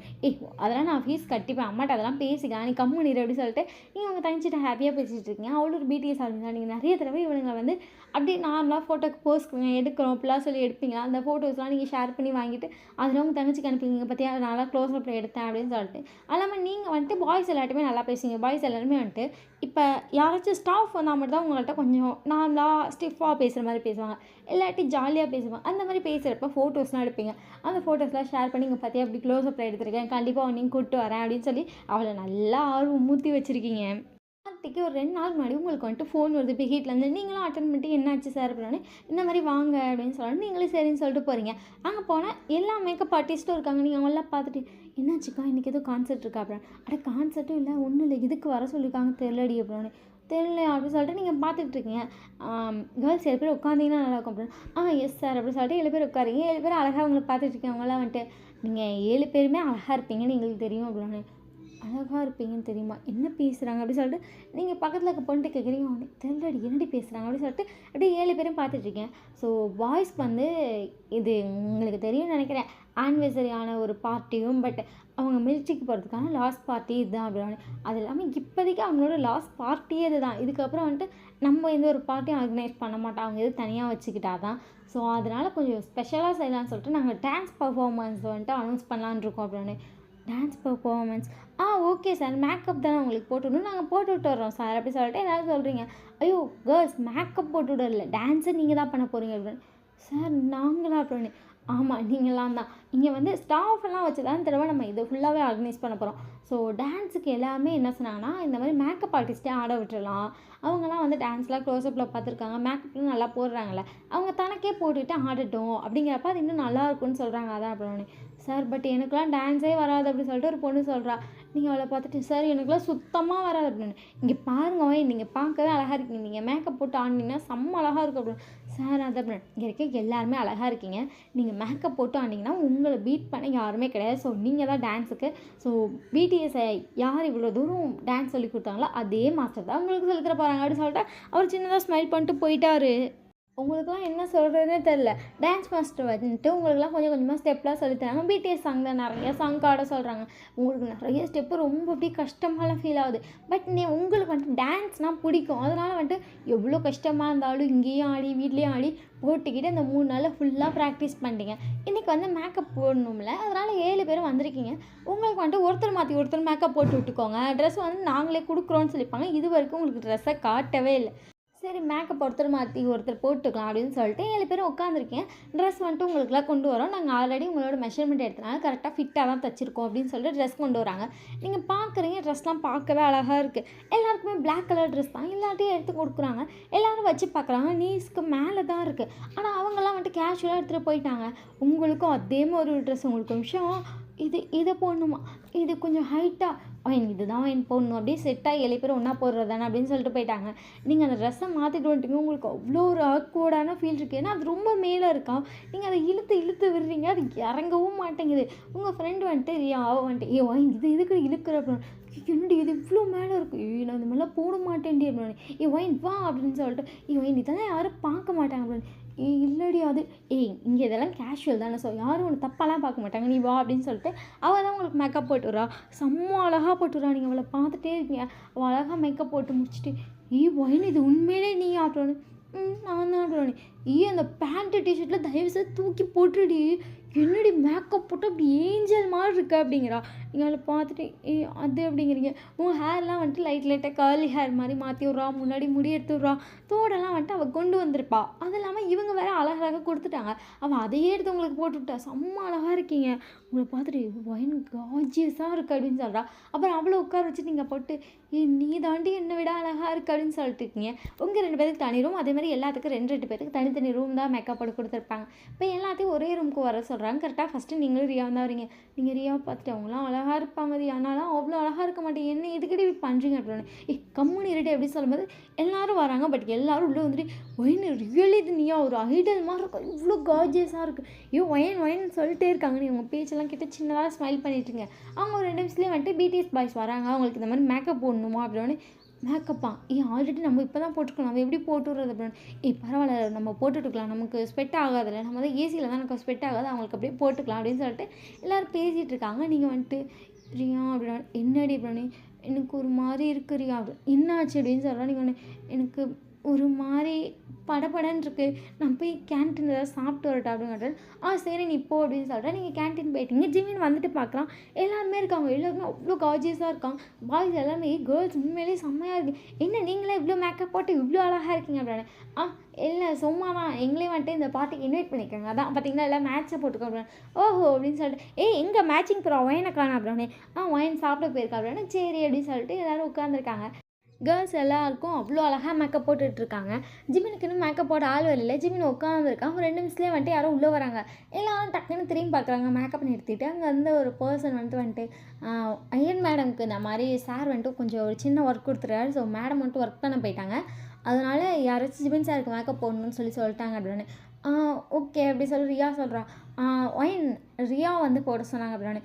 அதெல்லாம் நான் ஃபீஸ் கட்டிப்பேன், அம்மாட்ட அதெல்லாம் பேசிக்கலாம், நீ கம்மு நீர் அப்படி சொல்லிட்டு நீங்கள் உங்கள் தங்கச்சிட்ட ஹாப்பியாக பேசிகிட்டு இருக்கீங்க. அவ்வளோ ஒரு பிடிஎஸ் ஆளுங்க. நீங்கள் நிறைய தடவை இவனுங்களை வந்து அப்படியே நார்மலாக ஃபோட்டோக்கு போஸ்ட் எடுக்கிறோம் அப்படிலாம் சொல்லி எடுப்பீங்களா, அந்த ஃபோட்டோஸ்லாம் நீங்கள் ஷேர் பண்ணி வாங்கிட்டு அதில் உங்கள் தங்கச்சிக்கு அனுப்பிங்க, பார்த்தியா நல்லா க்ளோஸ் அப்பில் எடுத்தேன் அப்படின்னு சொல்லிட்டு. அது இல்லாமல் நீங்கள் வந்துட்டு பாய்ஸ் எல்லாருமே நல்லா பேசுவீங்க. பாய்ஸ் எல்லாருமே வந்துட்டு இப்போ யாராச்சும் ஸ்டாஃப் வந்தால் மட்டும் தான் உங்கள்கிட்ட கொஞ்சம் நார்மலாக ஸ்டிஃபாக பேசுகிற மாதிரி பேசுவாங்க, இல்லாட்டி ஜாலியாக பேசுவாங்க. அந்த மாதிரி பேசுகிறப்ப ஃபோட்டோஸ்லாம் எடுப்பீங்க. அந்த ஃபோட்டோஸ்லாம் ஷேர் பண்ணி இங்கே பார்த்தியா அப்படி க்ளோஸ் அப்பில் எடுத்திருக்கேன், கண்டிப்பாக நீங்கள் கூப்பிட்டு வரேன் அப்படின்னு சொல்லி அவளை நல்லா ஆர்வம் மூற்றி வச்சுருக்கீங்க. பார்ட்டிக்கு ஒரு 2 நாள் முன்னாடி உங்களுக்கு வந்துட்டு ஃபோன் வருது இப்போ வீட்டிலேருந்து. நீங்களும் அட்டன் பண்ணிட்டு என்னாச்சு சார் அப்படின்னு. இந்த மாதிரி வாங்க அப்படின்னு சொல்லிட்டு நீங்களே சரின்னு சொல்லிட்டு போகிறீங்க. அங்கே போனால் எல்லா மேக்கப் ஆர்டிஸ்ட்டும் இருக்காங்க. நீங்கள் அவங்களாம் பார்த்துட்டு என்னாச்சுக்கா இன்றைக்கி எதுவும் கான்சர்ட் இருக்கா அப்படின்னு. கான்சர்ட்டும் இல்லை ஒன்றும் இல்லை, இதுக்கு வர சொல்லியிருக்காங்க தெரியலடி அப்படின்னு. தெரியல அப்படின்னு சொல்லிட்டு நீங்கள் பார்த்துட்ருக்கீங்க. கேர்ள்ஸ் 7 பேர் உட்காந்திங்கன்னா நல்லாயிருக்கும் அப்படின்னு. எஸ் சார் அப்படின்னு சொல்லிட்டு 7 பேர் உட்காருங்க. 7 பேர் அழகாக அவங்களை பார்த்துட்ருக்கீங்க. அவங்களாம் வந்துட்டு நீங்கள் 7 பேருமே அழகாக இருப்பீங்கன்னு எங்களுக்கு தெரியும் அப்படின்னு. அழகாக இருப்பீங்கன்னு தெரியுமா, என்ன பேசுகிறாங்க அப்படின்னு சொல்லிட்டு நீங்கள் பக்கத்தில் இருக்க பொண்ணுட்டு கேட்குறீங்க. அவனே தெரியலடி என்னடி பேசுகிறாங்க அப்படின்னு சொல்லிட்டு அப்படியே 7 பேரும் பார்த்துட்ருக்கேன். ஸோ பாய்ஸ்க்கு வந்து இது உங்களுக்கு தெரியும்னு நினைக்கிறேன், ஆனிவர்சரியான ஒரு பார்ட்டியும். பட் அவங்க மிலிட்ரிக்கு போகிறதுக்கான லாஸ்ட் பார்ட்டி இதுதான் அப்படின்னு. அது இல்லாமல் இப்போதைக்கு அவங்களோட லாஸ்ட் பார்ட்டியே இது தான். இதுக்கப்புறம் வந்துட்டு நம்ம எந்த ஒரு பார்ட்டியும் ஆர்கனைஸ் பண்ண மாட்டோம், அவங்க எது தனியாக வச்சுக்கிட்டா தான். ஸோ அதனால் கொஞ்சம் ஸ்பெஷலாக செய்யலாம்னு சொல்லிட்டு நாங்கள் டான்ஸ் பர்ஃபார்மன்ஸ் வந்துட்டு அனௌன்ஸ் பண்ணலான்னு இருக்கோம் அப்படின்னு. Dance performance okay sir, makeup தானே உங்களுக்கு போட்டு விடணும், நாங்கள் போட்டு விட்டுறோம் சார் அப்படி சொல்லிட்டு எல்லோரும் சொல்கிறீங்க. ஐயோ கேர்ள்ஸ் மேக்கப் போட்டு விடல, டான்ஸை நீங்கள் தான் பண்ண போகிறீங்க அப்படின்னு. சார் நாங்களா அப்படின்னு. ஆமாம் நீங்களாம் தான். இங்கே வந்து ஸ்டாஃப் எல்லாம் வச்சு தான் தடவை நம்ம இதை ஃபுல்லாகவே ஆர்கனைஸ் பண்ண போகிறோம். ஸோ டான்ஸுக்கு எல்லாமே என்ன சொன்னாங்கன்னா, இந்த மாதிரி மேக்கப் ஆர்டிஸ்ட்டே ஆட விட்டுறலாம், அவங்களாம் வந்து டான்ஸ்லாம் க்ளோஸ்அப்பில் பார்த்துருக்காங்க, மேக்கப்லாம் நல்லா போடுறாங்கல்ல, அவங்க தனக்கே போட்டுவிட்டு ஆடட்டும் அப்படிங்கிறப்ப அது இன்னும் நல்லா இருக்கும்னு சொல்கிறாங்க. அதான் அப்படின்னு. சார் பட் எனக்குலாம் டான்ஸே வராது அப்படி சொல்லிட்டு ஒரு பொண்ணு சொல்கிறா. நீங்கள் அவளை பார்த்துட்டு சார் எனக்குலாம் சுத்தமாக வராது அப்படின்னு. இங்கே பாருங்க நீங்கள் பார்க்கவே அழகாக இருக்கீங்க, நீங்கள் மேக்கப் போட்டு ஆடினீங்கன்னா செம்ம அழகாக இருக்கும் அப்படின்னு. சார் அது அப்படின்னு. இங்கே இருக்க எல்லாருமே அழகாக இருக்கீங்க, நீங்கள் மேக்கப் போட்டு ஆடினீங்கன்னா உங்களை பீட் பண்ண யாருமே கிடையாது. ஸோ நீங்கள் தான் டான்ஸுக்கு. ஸோ பிடிஎஸ்ஐ யார் இவ்வளோ தூரம் டான்ஸ் சொல்லி கொடுத்தாங்களோ அதே மாஸ்டர் தான் உங்களுக்கு சொல்லி தர போகிறாங்க அப்படின்னு சொல்லிட்டு அவர் சின்னதாக ஸ்மைல் பண்ணிட்டு போயிட்டாரு. உங்களுக்குலாம் என்ன சொல்கிறதுனே தெரில. டான்ஸ் மாஸ்டர் வந்துட்டு உங்களுக்குலாம் கொஞ்சம் கொஞ்சமாக ஸ்டெப்லாம் சொல்லித் தராங்க. பிடிஎஸ் சாங் தான் நெறைய சாங்க்கு ஆட சொல்கிறாங்க. உங்களுக்கு நெறைய ஸ்டெப்பு ரொம்ப அப்படியே கஷ்டமாலாம் ஃபீல் ஆகுது. பட் உங்களுக்கு வந்துட்டு டான்ஸ்னால் பிடிக்கும். அதனால வந்துட்டு எவ்வளோ கஷ்டமாக இருந்தாலும் இங்கேயும் ஆடி, வீட்லேயும் ஆடி போட்டுக்கிட்டு அந்த 3 நாளில் ஃபுல்லாக ப்ராக்டிஸ் பண்ணிட்டீங்க. இன்றைக்கி வந்து மேக்கப் போடணும்ல, அதனால் 7 பேரும் வந்திருக்கீங்க. உங்களுக்கு வந்துட்டு ஒருத்தர் மாற்றி ஒருத்தர் மேக்கப் போட்டு விட்டுக்கோங்க. ட்ரெஸ் வந்து நாங்களே கொடுக்குறோன்னு சொல்லியிருப்பாங்க. இதுவரைக்கும் உங்களுக்கு ட்ரெஸ்ஸை காட்டவே இல்ல. சரி மேக்கப் ஒருத்தர் மாற்றி ஒருத்தர் போட்டுக்கலாம் அப்படின்னு சொல்லிட்டு 7 பேரும் உட்காந்துருக்கேன். ட்ரெஸ் வந்துட்டு உங்களுக்குலாம் கொண்டு வரோம். நாங்கள் ஆல்ரெடி உங்களோட மெஷர்மெண்ட் எடுத்தனால கரெக்டாக ஃபிட்டாக தான் தச்சிருக்கோம் அப்படின்னு சொல்லிட்டு ட்ரெஸ் கொண்டு வராங்க. நீங்கள் பார்க்குறீங்க ட்ரெஸ்லாம் பார்க்கவே அழகாக இருக்குது. எல்லாருக்குமே பிளாக் கலர் ட்ரெஸ் தான் எல்லாத்தையும் எடுத்து கொடுக்குறாங்க. எல்லோரும் வச்சு பார்க்குறாங்க. நீஸ்க்கு மேலே தான் இருக்குது. ஆனால் அவங்கெல்லாம் வந்துட்டு கேஷுவலாக எடுத்துகிட்டு போயிட்டாங்க. உங்களுக்கும் அதே மாதிரி ஒரு ட்ரெஸ் உங்களுக்கு விஷயம் இதை போடணுமா, இது கொஞ்சம் ஹைட்டாக இதுதான் போடணும் அப்படியே செட்டாக 7 பேர் ஒன்றா போடுறது தானே அப்படின்னு சொல்லிட்டு போயிட்டாங்க. நீங்கள் அந்த ட்ரெஸ்ஸை மாற்றிட்டு வந்துட்டீங்க. உங்களுக்கு அவ்வளோ ஒரு ஆக்வர்டான ஃபீல் இருக்குது. ஏன்னா அது ரொம்ப மேலே இருக்கா. நீங்கள் அதை இழுத்து இழுத்து விடுறீங்க. அது இறங்கவும் மாட்டேங்குது. உங்கள் ஃப்ரெண்டு வந்துட்டு வந்துட்டு இதுக்கு இழுக்கிற அப்படின்னு என்னடி இது இவ்வளோ மேலே இருக்குது. நான் இந்த மாதிரிலாம் போட மாட்டேன்டி அப்படின்னு ஒயின் வா அப்படின்னு சொல்லிட்டு இதெல்லாம் யாரும் பார்க்க மாட்டாங்க அப்படின்னு இல்லடி அது இங்கே இதெல்லாம் கேஷுவல் தானே. ஸோ யாரும் ஒன்று தப்பாலாம் பார்க்க மாட்டாங்க. நீ வா அப்படின்னு சொல்லிட்டு அவள் தான் உங்களுக்கு மேக்கப் போட்டுறா. செம்ம அழகாக போட்டுறா. நீங்கள் அவளை பார்த்துட்டே இருக்கீங்க. அவள் அழகாக மேக்கப் போட்டு முடிச்சுட்டு ஒயின் இது உண்மையிலே நீ அப்படின்னு நான் தான் அப்படின்னு அந்த பேண்ட்டு டிஷர்ட்டில் தயவுசெய்து தூக்கி போட்டுடி. என்னடி மேக்கப் போட்டு அப்படி ஏஞ்சல் மாதிரி இருக்க அப்படிங்கிறா. நீங்கள் அவளை பார்த்துட்டு அது அப்படிங்கிறீங்க. உங்கள் ஹேர்லாம் வந்துட்டு லைட்டாக கர்லி ஹேர் மாதிரி மாற்றி விட்றா. முன்னாடி முடி எடுத்து விட்றா. தோடெல்லாம் வந்துட்டு அவள் கொண்டு வந்திருப்பா. அது இல்லாமல் இவங்க வேறு அழகாக கொடுத்துட்டாங்க. அவள் அதையே எடுத்து உங்களுக்கு போட்டுவிட்டா. செம்ம அழகாக இருக்கீங்க. உங்களை பார்த்துட்டு ஒயின் கார்ஜியஸாக இருக்குது அப்படின்னு சொல்கிறா. அப்புறம் அவளை உட்கார வச்சு நீங்கள் போட்டு நீ தாண்டி என்னை விட அழகாக இருக்குது அப்படின்னு சொல்லிட்டு இருக்கீங்க. உங்கள் 2 பேருக்கு தனி ரூம். அதே மாதிரி எல்லாத்துக்கும் 2 பேருக்கு தனித்தனி ரூம் தான் மேக்கப் போட்டு கொடுத்துருப்பாங்க. இப்போ எல்லாத்தையும் ஒரே ரூமுக்கு வர சொல்கிறாங்க. கரெக்டாக ஃபஸ்ட்டு நீங்களும் ரியா தான் வரீங்க. நீங்கள் ரியாவை பார்த்துட்டு அவங்களாம் அழகாக இருப்பாங்க. ரியானாலாம் அவ்வளோ அழகாக இருக்க மாட்டேன். என்ன எதுக்கிட்ட இப்படி பண்ணுறீங்க அப்படின்னு கம்முனு இருட்டு எப்படி சொல்லும்போது எல்லோரும் வராங்க. பட் எல்லோரும் உள்ளே வந்துட்டு ஒயின் ரியலி இது நீயா ஒரு ஐடல் மாதிரி இருக்கும். இவ்வளோ கார்ஜியஸாக இருக்குது. ஒயின் சொல்லிட்டே இருக்காங்க. நீ உங்கள் பேச்செல்லாம் கிட்ட சின்னதாக ஸ்மைல் பண்ணிட்டுருங்க. அவங்க ஒரு 2 நிமிஷத்துலேயே வந்துட்டு பிடிஎஸ் பாய்ஸ் வராங்க. அவங்களுக்கு இந்த மாதிரி மேக்கப் போடணுமா அப்படின்னு மேக்கப்பா ஆல்ரெடி நம்ம இப்போ தான் போட்டுருக்கோம். நம்ம எப்படி போட்டுடுறது அப்படின்னு பரவாயில்ல நம்ம போட்டுட்டுக்கலாம். நமக்கு ஸ்வெட் ஆகாதில்ல. நம்ம தான் ஏசியில் தான் நமக்கு ஸ்வெட் ஆகாது. அவங்களுக்கு அப்படியே போட்டுக்கலாம் அப்படின்னு சொல்லிட்டு எல்லோரும் பேசிகிட்டு இருக்காங்க. நீங்கள் வந்துட்டு ரியா அப்படின்னா என்னடி அப்படின்னு எனக்கு ஒரு மாதிரி இருக்குது ரியா அப்படி என்னாச்சு அப்படின்னு சொல்கிறா. நீங்கள் எனக்கு ஒரு மாதிரி படபடன்னு இருக்குது. நான் போய் கேன்டீன் ஏதாவது சாப்பிட்டு வரட்டா அப்படின்னு சரி நீ போ அப்படின்னு சொல்கிறேன். நீங்கள் கேன்டீன் போயிட்டீங்க. ஜிமின் வந்துட்டு பார்க்கலாம். எல்லாருமே இருக்காங்க. எல்லாருமே அவ்வளோ கார்ஜியஸாக இருக்காங்க. பாய்ஸ் எல்லாமே கேர்ள்ஸ் உண்மையிலேயே செம்மையாக இருக்குது. என்ன நீங்களே இவ்வளோ மேக்கப் போட்டு இவ்வளோ அழகாக இருக்கீங்க அப்படின்னு இல்லை சும்மா தான் எங்களே வந்துட்டு இந்த பார்ட்டிக்கு இன்வைட் பண்ணியிருக்காங்க. அதான் பார்த்தீங்கன்னா எல்லாம் மேட்ச்சை போட்டுக்கோ அப்படின்னு ஓஹோ அப்படின்னு சொல்லிட்டு எங்கே மேட்சிங் ப்ரோ ஒயனை காணா அப்படின்னு ஒயன் சாப்பிட போயிருக்கா அப்படின்னு சரி அப்படின்னு சொல்லிட்டு எல்லோரும் உட்காந்துருக்காங்க. கேர்ள்ஸ் எல்லாருக்கும் அவ்வளோ அழகாக மேக்கப் போட்டுட்ருக்காங்க. ஜிமினுக்குன்னு மேக்கப் போட ஆள் வரல. ஜிமின் உட்காந்துருக்கான். ஒரு 2 நிமிஷத்துலேயே வந்துட்டு யாரும் உள்ளே வராங்க. எல்லோரும் டக்குன்னு திரும்பி பார்க்குறாங்க. மேக்கப் நிறுத்திட்டு அங்கே இருந்த ஒரு பர்சன் வந்துட்டு ஐயன் மேடம்க்கு இந்த மாதிரி சார் வந்துட்டு கொஞ்சம் ஒரு சின்ன ஒர்க் கொடுத்துருக்காரு. ஸோ மேடம் வந்துட்டு ஒர்க் பண்ண போயிட்டாங்க. அதனால் யாராச்சும் ஜிமின் சாருக்கு மேக்கப் போடணும்னு சொல்லிட்டாங்க அப்படின்னு ஓகே அப்படி சொல்லி ரியா சொல்கிறா. ஒயின் ரியா வந்து போட சொன்னாங்க அப்படின்னு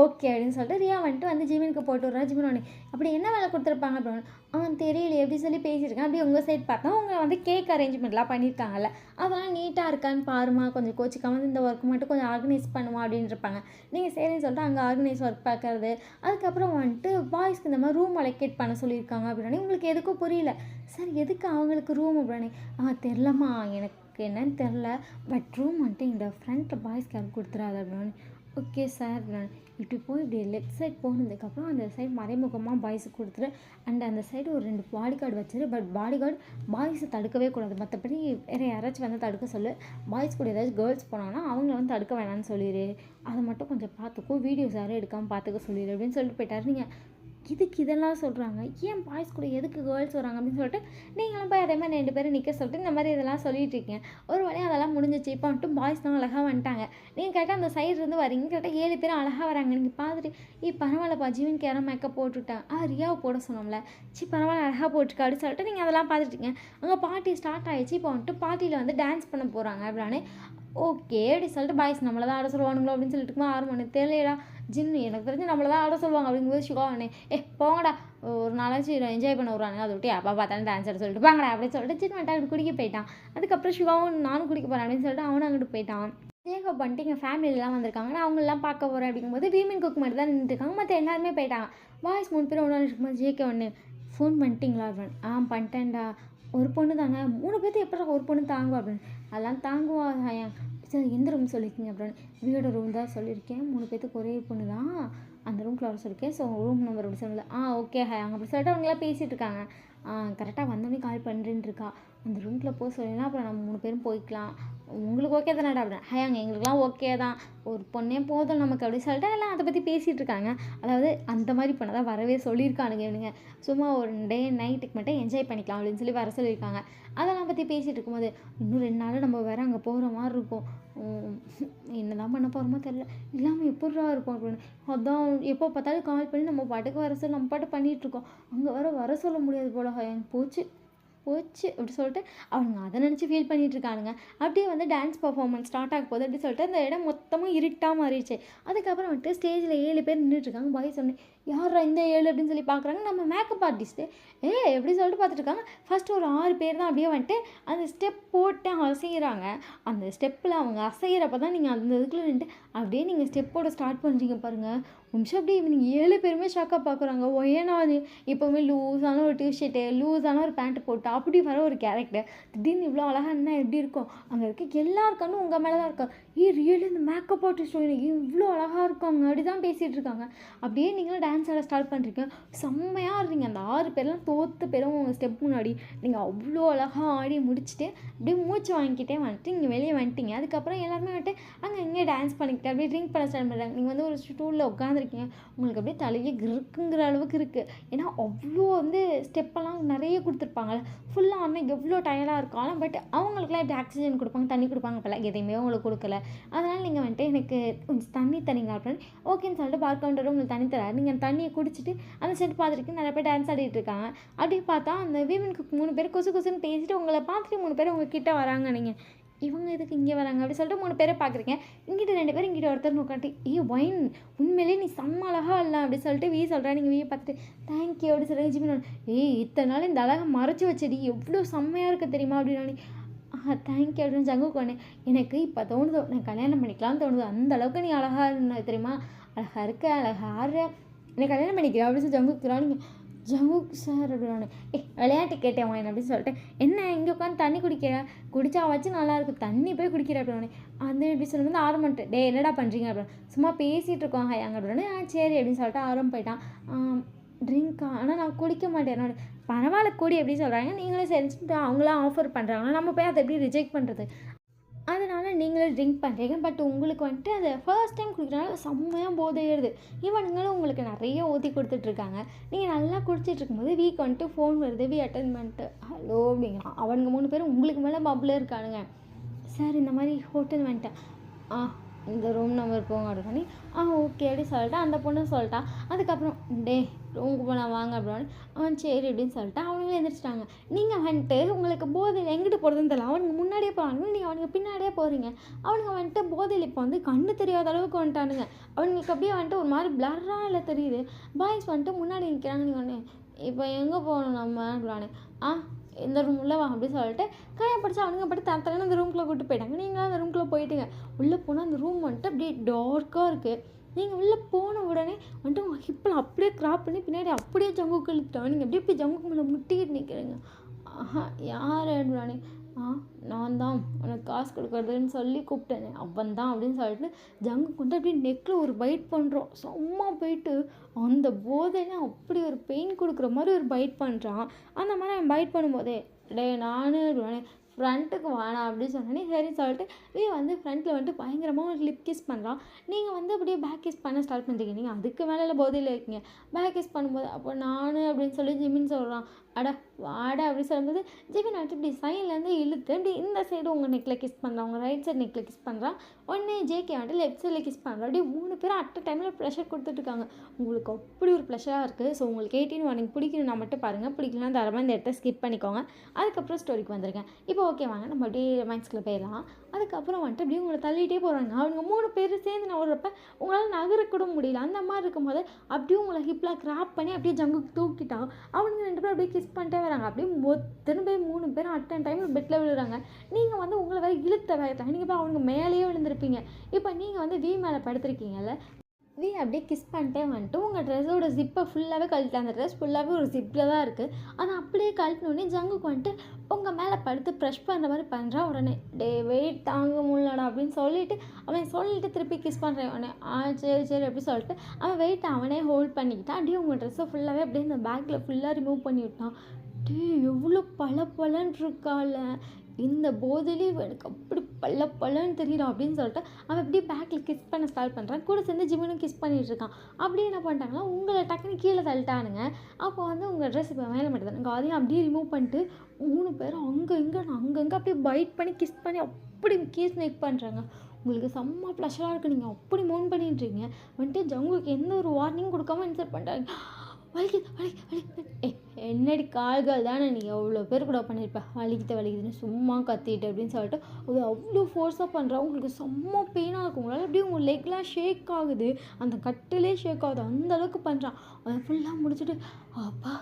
ஓகே அப்படின்னு சொல்லிட்டு ரியா வந்துட்டு வந்து ஜிமினுக்கு போட்டு விட்றா. ஜிமின் ஒன்று அப்படி என்ன வேலை கொடுத்துருப்பாங்க அப்படின்னு தெரியல எப்படி சொல்லி பேசியிருக்கேன். அப்படியே உங்கள் சைட் பார்த்தா உங்களை வந்து கேக் அரேஞ்ச்மெண்ட்லாம் பண்ணியிருக்காங்கல்ல அதெல்லாம் நீட்டாக இருக்கான்னு பாருமா கொஞ்சம் கோச்சிக்காம இந்த ஒர்க் மட்டும் கொஞ்சம் ஆர்கனைஸ் பண்ணுமா அப்படின்னு இருப்பாங்க. நீங்கள் சரின்னு சொல்லிட்டு அங்கே ஆர்கனைஸ் ஒர்க் பார்க்குறது. அதுக்கப்புறம் வந்துட்டு பாய்ஸ்க்கு இந்த மாதிரி ரூம் அலோகேட் பண்ண சொல்லியிருக்காங்க அப்படின்னு உங்களுக்கு எதுக்கும் புரியல. சார் எதுக்கு அவங்களுக்கு ரூம் அப்படின்னு தெரிலம்மா எனக்கு என்னன்னு தெரில. பட் ரூம் வந்துட்டு இந்த ஃப்ரண்ட்டில் பாய்ஸ்க்கு யாரும் கொடுத்துறாது அப்படின்னு ஓகே சார் இப்படி போய் இப்படி லெஃப்ட் சைட் போனதுக்கப்புறம் அந்த சைடு மறைமுகமாக பாய்ஸுக்கு கொடுத்துரு. அண்ட் அந்த சைடு ஒரு 2 பாடி கார்டு வச்சிரு. பட் பாடி கார்டு பாய்ஸை தடுக்கவே கூடாது. மற்றபடி வேறு யாராச்சும் வந்து தடுக்க சொல்லு. பாய்ஸ் கூட ஏதாச்சும் கேர்ள்ஸ் போனாங்கன்னா அவங்கள வந்து தடுக்க வேணான்னு சொல்லிடு. அதை மட்டும் கொஞ்சம் பார்த்துக்கோ. வீடியோஸ் யாரும் எடுக்காமல் பார்த்துக்க சொல்லிடு அப்படின்னு சொல்லிட்டு போயிட்டார். நீங்கள் இதுக்கு இதெல்லாம் சொல்கிறாங்க. ஏன் பாய்ஸ் கூட எதுக்கு கேர்ள்ஸ் வராங்க அப்படின்னு சொல்லிட்டு நீங்களும் போய் அதே மாதிரி 2 பேரும் நிற்க சொல்லிட்டு இந்த மாதிரி இதெல்லாம் சொல்லிட்டு இருக்கீங்க. ஒரு வழியாக அதெல்லாம் முடிஞ்சிச்சு. இப்போ வந்துட்டு பாய்ஸ் தான் அழகாக வந்துட்டாங்க. நீங்கள் கரெக்டாக அந்த சைடு இருந்து வரீங்க. கரெக்டாக 7 பேரும் அழகாக வராங்க. நீங்கள் பார்த்துட்டு பரவாயில்லப்பா ஜீவனுக்கு யாரும் மேக்கப் போட்டுவிட்டாங்க. ரியாவை போட சொன்னோம்ல பரவாயில்ல அழகாக போட்டுருக்கா அப்படின்னு சொல்லிட்டு நீங்கள் அதெல்லாம் பார்த்துட்டீங்க. அங்கே பார்ட்டி ஸ்டார்ட் ஆகிடுச்சு. இப்போ வந்துட்டு பார்ட்டியில் வந்து டான்ஸ் பண்ண போகிறாங்க அப்படின்னு ஓகே அப்படி சொல்லிட்டு பாய்ஸ் நம்மள தான் ஆட சொல்லுவானுங்களோ அப்படின்னு சொல்லிட்டு இருக்கும்போது ஆர்மனு தெரியலடா ஜின்னு எனக்கு தெரிஞ்சு நம்மள தான் ஆட சொல்லுவாங்க அப்படிங்கும்போது சிவானே போங்கடா ஒரு நாளாச்சும் என்ஜாய் பண்ண வருவானுங்க அதை விட்டு அப்பா பார்த்தாலும் டான்ஸ் ஆட சொல்லிட்டு பாங்கடா அப்படின்னு சொல்லிட்டு சின்ன வந்துட்டு அப்படி குடிக்க போயிட்டான். அதுக்கப்புறம் சிவாவும் நானும் குடிக்க போகிறேன் அப்படின்னு சொல்லிட்டு அவனும் அங்கிட்டு போயிட்டான். தேக பண்ணிட்டு எங்கள் ஃபேமிலியெலாம் வந்திருக்காங்க, நான் அவங்களெலாம் பார்க்க போகிறேன் அப்படிங்கும்போது வீமன் குக் மட்டும் தான் நின்றுருக்காங்க, மற்ற எல்லாருமே போயிட்டாங்க. பாய்ஸ் 3 பேர் ஒன்று இருக்கும்போது ஜேகே ஒன்று ஃபோன் பண்ணிட்டீங்களா அப்படின்னு பண்ணிட்டேன்டா ஒரு பொண்ணு தானே 3 பேர்த்து எப்படி ஒரு பொண்ணு தாங்குவா அப்படின்னு அதெல்லாம் தாங்குவா சார் எந்த ரூம் சொல்லியிருக்கீங்க அப்படின்னு வீடோட ரூம் தான் சொல்லியிருக்கேன் 3 பேர்த்துக்கு ஒரே பொண்ணு தான் அந்த ரூம்குள்ள வர சொல்லியிருக்கேன் ஸோ ரூம் நம்பர் அப்படி சொல்லல ஓகே ஹாய் அப்படி சொல்லிட்டு அவங்களாம் பேசிகிட்டு இருக்காங்க. கரெக்டாக வந்தோடனே கால் பண்ணுறேன்னு இருக்கா அந்த ரூம்குள்ளே போக சொல்லினா அப்புறம் நம்ம 3 பேரும் போய்க்கலாம் உங்களுக்கு ஓகே தானடா அப்படின்னு ஹாயாங்க எங்களுக்குலாம் ஓகே தான் ஒரு பொண்ணே போதும் நமக்கு அப்படி சொல்லிட்டு எல்லாம் அதை பற்றி பேசிகிட்டு இருக்காங்க. அதாவது அந்த மாதிரி பொண்ணை தான் வரவே சொல்லியிருக்கானுங்க இவனுங்க சும்மா ஒரு டே நைட்டுக்கு மட்டும் என்ஜாய் பண்ணிக்கலாம் அப்படின்னு சொல்லி வர சொல்லியிருக்காங்க. அதெல்லாம் பற்றி பேசிகிட்டு இருக்கும்போது இன்னும் 2 நாள் நம்ம வேறு அங்கே போகிற மாதிரி இருக்கும் என்ன தான் பண்ண போகிறோமோ தெரில இல்லாமல் எப்படா இருக்கும் அப்படின்னு அதான் எப்போ பார்த்தாலும் கால் பண்ணி நம்ம பாட்டுக்கு வர சொல்ல நம்ம பாட்டு பண்ணிகிட்ருக்கோம் அங்கே வர சொல்ல முடியாது போல போச்சு அப்படி சொல்லிட்டு அவங்க அதை நினச்சி ஃபீல் பண்ணிகிட்டு இருக்கானுங்க. அப்படியே வந்து டான்ஸ் பர்ஃபார்மன்ஸ் ஸ்டார்ட் ஆக போகுது அப்படி சொல்லிட்டு அந்த இடம் மொத்தமாக இருட்டாக மாறிடுச்சு. அதுக்கப்புறம் வந்துட்டு ஸ்டேஜில் 7 பேர் நின்றுட்டுருக்காங்க. பாய் சொன்னேன் யாரா இந்த 7 அப்படின்னு சொல்லி பார்க்குறாங்க. நம்ம மேக்கப் ஆர்டிஸ்ட்டு எப்படி சொல்லிட்டு பார்த்துட்டு இருக்காங்க. ஃபஸ்ட்டு ஒரு 6 பேர் தான் அப்படியே வந்துட்டு அந்த ஸ்டெப் போட்டு அசைகிறாங்க. அந்த ஸ்டெப்பில் அவங்க அசைகிறப்ப தான் நீங்கள் அந்த இதுக்குள்ளே நின்றுட்டு அப்படியே நீங்கள் ஸ்டெப்போட ஸ்டார்ட் பண்ணுறீங்க பாருங்கள். நிமிஷம் அப்படியே நீங்கள் 7 பேருமே ஷாக்காக பார்க்குறாங்க. ஏன்னா அது எப்போவுமே லூஸான ஒரு டிஷர்ட்டு லூஸான ஒரு பேண்ட்டு போட்டு அப்படி வர ஒரு கேரக்டர் திடீர்னு இவ்வளோ அழகாக என்ன எப்படி இருக்கும் அங்கே இருக்க எல்லாருக்கானும் உங்கள் மேலே தான் இருக்கா ரியலி இந்த மேக்கப் ஆர்டிஸ்ட் இவ்வளோ அழகாக இருக்காங்க அப்படி தான் பேசிகிட்டு இருக்காங்க. அப்படியே நீங்களும் டான்ஸ் ஆட ஸ்டார்ட் பண்ணுறீங்க செம்மையாக ஆடுறீங்க. அந்த 6 பேர்லாம் தோற்று பேரும் உங்கள் ஸ்டெப் முன்னாடி நீங்கள் அவ்வளோ அழகாக ஆடி முடிச்சுட்டு அப்படியே மூச்சு வாங்கிக்கிட்டே வந்துட்டு இங்கே வெளியே வந்துட்டீங்க. அதுக்கப்புறம் எல்லாருமே வந்துட்டு அங்கே இங்கே டான்ஸ் பண்ணிக்கிட்டு அப்படியே ட்ரிங்க் பண்ண ஸ்டார்ட் பண்ணுறாங்க. நீங்கள் வந்து ஒரு ஸ்டூலில் உட்காந்துருக்கீங்க உங்களுக்கு அப்படியே தலையே கிறுக்குங்கிற அளவுக்கு இருக்குது. ஏன்னா அவ்வளோ வந்து ஸ்டெப்பெல்லாம் நிறைய கொடுத்துருப்பாங்கல்ல ஃபுல்லாக ஆனால் எவ்வளோ டயர்டாக இருக்கும். ஆனால் பட் அவங்களுக்குலாம் எப்படி ஆக்சிஜன் கொடுப்பாங்க தண்ணி கொடுப்பாங்க அப்போல்லாம் எதையுமே உங்களுக்கு கொடுக்கல. அதனால் நீங்கள் வந்துட்டு எனக்கு கொஞ்சம் தண்ணி தரீங்க அப்படின்னு ஓகேன்னு சொல்லிட்டு பார்க் கவுண்டரும் உங்களுக்கு தண்ணி தராரு. நீங்கள் தண்ணியை குடிச்சிட்டு அந்த செட் பார்த்துருக்கு நிறைய பேர் டான்ஸ் ஆடிட்டு இருக்காங்க. அப்படி பார்த்தா அந்த வீமன் குக் 3 பேர் கொசுன்னு பேசிட்டு உங்களை பார்த்துட்டு 3 பேர் உங்கள் கிட்டே வராங்க. நீங்கள் இவங்க எதுக்கு இங்கே வராங்க அப்படி சொல்லிட்டு 3 பேரை பார்க்குறீங்க. இங்கிட்ட 2 பேர் இங்கிட்ட ஒருத்தர் உட்காந்து ஒயின் உண்மையிலே நீ செம்ம அழகாக இல்லை அப்படி சொல்லிட்டு சொல்கிறா. நீங்கள் பார்த்துட்டு தேங்க்யூ அப்படி சொல்லுங்க. ஜிமின் இத்தனை நாள் இந்த அழகை மறைச்சி வச்சடி எவ்வளோ செம்மையாக இருக்க தெரியுமா அப்படின்னு தேங்க்யூ அப்படின்னு ஜங்குக்கு ஒன்று எனக்கு இப்போ தோணுதோ நான் கல்யாணம் பண்ணிக்கலாம்னு தோணுது அந்த அளவுக்கு நீ அழகாக இருந்த தெரியுமா அழகாக இருக்க அழகாக ஆடுற என்னை கல்யாணம் பண்ணிக்கிறேன் அப்படின்னு சொல்லி ஜங்குக்குறா. நீங்கள் ஜங்குக் சார் அப்படின்னு விளையாட்டு கேட்டேன் வாங்க அப்படின்னு சொல்லிட்டு என்ன இங்கே உட்காந்து தண்ணி குடித்தா வச்சு நல்லாயிருக்கும் தண்ணி போய் குடிக்கிற அப்படின்னு அந்த எப்படி சொல்லும்போது ஆரம்பிட்டு என்னடா பண்ணுறீங்க அப்படின்னு சும்மா பேசிகிட்டு இருக்கோம் அங்கே அப்படின்னு சரி அப்படின்னு சொல்லிட்டு ஆரம்பம் போயிட்டான். ட்ரிங்க்கா ஆனால் நான் குடிக்க மாட்டேன் என்னோட பரவாயில்ல கூடி எப்படி சொல்கிறாங்க நீங்களே செஞ்சுட்டு அவங்களாம் ஆஃபர் பண்ணுறாங்க நம்ம போய் அதை எப்படி ரிஜெக்ட் பண்ணுறது அதனால் நீங்களே ட்ரிங்க் பண்ணுறீங்க. பட் உங்களுக்கு வந்துட்டு அதை ஃபர்ஸ்ட் டைம் குடிக்கிறனால செம்மையாக போதை ஏறுது. இவனுங்களும் உங்களுக்கு நிறைய ஊற்றி கொடுத்துட்ருக்காங்க. நீங்கள் நல்லா குடிச்சிட்டு இருக்கும்போது வீக் வந்துட்டு ஃபோன் வருது அட்டன் பண்ணிட்டு ஹலோ அப்படிங்கிறான். அவனுங்க 3 பேரும் உங்களுக்கு மேலே பப்பில் இருக்கானுங்க. சார் இந்த மாதிரி ஹோட்டல் வந்துட்டேன் இந்த ரூம் நம்பர் போங்க அப்படின்னு ஓகே அப்படி சொல்லிட்டு அந்த பொண்ணு சொல்லிட்டா. அதுக்கப்புறம் ரூமுக்கு போனால் வாங்க அப்படின்னு சரி அப்படின்னு சொல்லிட்டு அவனுங்களே எழுந்திரிச்சிட்டாங்க. நீங்கள் வந்துட்டு உங்களுக்கு போதையில் எங்கிட்டு போகிறதுன்னு தெரியல அவனுக்கு முன்னாடியே போகிறாங்க நீங்கள் அவனுக்கு பின்னாடியே போகிறீங்க. அவனுங்க வந்துட்டு போதையில் இப்போ வந்து கண்ணு தெரியாத அளவுக்கு வந்துட்டானுங்க. அவனுங்களுக்கு அப்படியே வந்துட்டு ஒரு மாதிரி பிளர்ராக இல்லை தெரியுது. பாய்ஸ் வந்துட்டு முன்னாடி நிற்கிறாங்க. நீங்கள் ஒன்று இப்போ எங்கே போகணும் நம்ம அப்படின்னு இந்த ரூம் உள்ளே வா அப்படின்னு சொல்லிட்டு கையை படித்து அவனுங்க பட்டு தரத்தரன்னு அந்த ரூம்குள்ளே கூப்பிட்டு போயிட்டாங்க. நீங்களும் அந்த ரூம்குள்ளே போயிட்டீங்க. உள்ளே போனால் அந்த ரூம் வந்துட்டு அப்படியே டார்க்காக இருக்குது. நீங்கள் உள்ளே போன உடனே வந்துட்டு உங்கள் ஹிப்பில் அப்படியே க்ராப் பண்ணி பின்னாடி அப்படியே ஜங்குக்கு இழுத்துட்டாங்க. நீங்கள் அப்படியே போய் ஜங்குக்கு மேலே முட்டிக்கிட்டு நிற்கிறீங்க. யார் அப்படின்னானே நான் தான் உனக்கு காசு கொடுக்குறதுன்னு சொல்லி கூப்பிட்டேனே அவன் தான் அப்படின்னு சொல்லிட்டு ஜங்குக்கு வந்து அப்படியே நெக்கில் ஒரு பைட் பண்ணுறோம். சும்மா போயிட்டு அந்த போதையில அப்படி ஒரு பெயின் கொடுக்குற மாதிரி ஒரு பைட் பண்ணுறான். அந்த மாதிரி அவன் பைட் பண்ணும்போதே நானே ஃப்ரண்ட்டுக்கு வேணாம் அப்படின்னு சொன்னோன்னே சரி சொல்லிட்டு வந்து ஃப்ரண்ட்டில் வந்துட்டு பயங்கரமாக ஒரு லிப் கிஸ் பண்ணுறான். நீங்கள் வந்து அப்படியே பேக் கிஸ் பண்ண ஸ்டார்ட் பண்ணுறீங்க. நீங்கள் அதுக்கு மேலே போதையில் இருக்கீங்க. பேக் கிஸ் பண்ணும்போது அப்போ நான் அப்படின்னு சொல்லி ஜிமின் சொல்கிறான். அட வாடா அப்படி சொல்லும்போது ஜிமின் வந்துட்டு இப்படி சைட்லேருந்து இழுத்து இப்படி இந்த சைடு உங்கள் நெக்கில் கிஸ் பண்ணுறான், உங்கள் ரைட் சைடு நெக்கில் கிஸ் பண்ணுறான். உடனே ஜேகே வந்துட்டு லெஃப்ட் சைடில் கிஸ் பண்ணுறான். அப்படியே 3 பேரும் அட் டைமில் ப்ரெஷர் கொடுத்துட்ருக்காங்க. உங்களுக்கு அப்படி ஒரு ப்ளஷராக இருக்குது. ஸோ உங்களுக்கு 18 வார்னிங் பிடிக்கணும்னா மட்டும் பாருங்கள், பிடிக்கலன்னா தரமாக இந்த இடத்த ஸ்கிப் பண்ணிக்கோங்க. அதுக்கப்புறம் ஸ்டோரிக்கு வந்திருக்கேன். இப்போ ஓகே வாங்க நம்ம அப்படியே ரொமான்ஸ்குள்ளே போயிடலாம். அதுக்கப்புறம் வந்துட்டு அப்படியே உங்களை தள்ளிகிட்டே போகிறாங்க. அவங்க 3 பேர் சேர்ந்து நகர்றப்ப உங்களால் நகரக்கூட முடியல. அந்த மாதிரி இருக்கும்போது அப்படியே உங்களை ஹிப்பில் கிராப் பண்ணி அப்படியே ஜங்குக்கு தூக்கிட்டா அவனுங்க 2 பேரும் அப்படியே கிஸ் பண்ணிட்டே வராங்க. அப்படியே திரும்ப 3 பேரும் அட் டைமில் பெட்டில் விழுறாங்க. நீங்கள் வந்து உங்களை வேறு இழுத்த வேகத்தில் நீங்கள் போய் அவங்க மேலேயே விழுந்திருப்பீங்க. இப்போ நீங்கள் வந்து வி மேலே படுத்திருக்கீங்கல்ல, வி அப்படியே கிஸ் பண்ணிட்டே வந்துட்டு உங்கள் ட்ரெஸ்ஸோட ஜிப்பை ஃபுல்லாகவே கழட்டு. அந்த ட்ரெஸ் ஃபுல்லாகவே ஒரு ஜிப்பில் தான் இருக்குது. அதை அப்படியே கழட்டினோடனே ஜங்குக்கு வந்துட்டு உங்கள் மேலே படுத்து ப்ரெஷ் பண்ணுற மாதிரி பண்ணுறான். உடனே டே வெயிட் தாங்க முடியலடா அப்படின்னு சொல்லிட்டு திருப்பி கிஸ் பண்ணுறேன். உடனே சரி சரி அப்படி சொல்லிட்டு அவன் வெயிட் அவனே ஹோல்ட் பண்ணிக்கிட்டான். அப்படியே உங்கள் ட்ரெஸ்ஸை ஃபுல்லாகவே அப்படியே இந்த பேக்கில் ஃபுல்லாக ரிமூவ் பண்ணி விட்டான். டே எவ்வளோ பலன்னு இருக்கால, இந்த போதிலையும் எனக்கு அப்படி பல்லன்னு தெரியலாம் அப்படின்னு சொல்லிட்டு அவன் அப்படியே பேக்கில் கிஸ் பண்ண ஸ்டார்ட் பண்ணுறான். கூட சேர்ந்து ஜிமினும் கிஸ் பண்ணிகிட்டு இருக்கான். அப்படியே என்ன பண்ணிட்டாங்கன்னா உங்களை டக்குன்னு கீழே தள்ளிட்டானுங்க. அப்போ வந்து உங்கள் ட்ரெஸ் இப்போ மேலே மட்டும் அதையும் அப்படியே ரிமூவ் பண்ணிட்டு 3 பேரும் அங்கங்கே அப்படியே பைட் பண்ணி கிஸ் பண்ணி அப்படி கீஸ் மேக் பண்ணுறாங்க. உங்களுக்கு செம்ம ப்ளஷராக இருக்குது. நீங்கள் அப்படி மோன் பண்ணிட்டுருக்கீங்க. வந்துட்டு ஜங்குக்கு எந்த ஒரு வார்னிங் கொடுக்காம இன்சர்ட் பண்ணுறாங்க. வலிக்குது என்னடி கால்கள் தானே நீ எவ்வளோ பேர் கூட பண்ணியிருப்ப, வலிக்குதுன்னு சும்மா கத்திட்டு அப்படின்னு சொல்லிட்டு அது அவ்வளோ ஃபோர்ஸாக பண்ணுறா. உங்களுக்கு செம்ம பெயினாக இருக்கும். உங்களால் அப்படியே உங்கள் லெக்லாம் ஷேக் ஆகுது, அந்த கட்டிலே ஷேக் ஆகுது, அந்த அளவுக்கு பண்ணுறான். அதை ஃபுல்லாக முடிச்சுட்டு அப்பா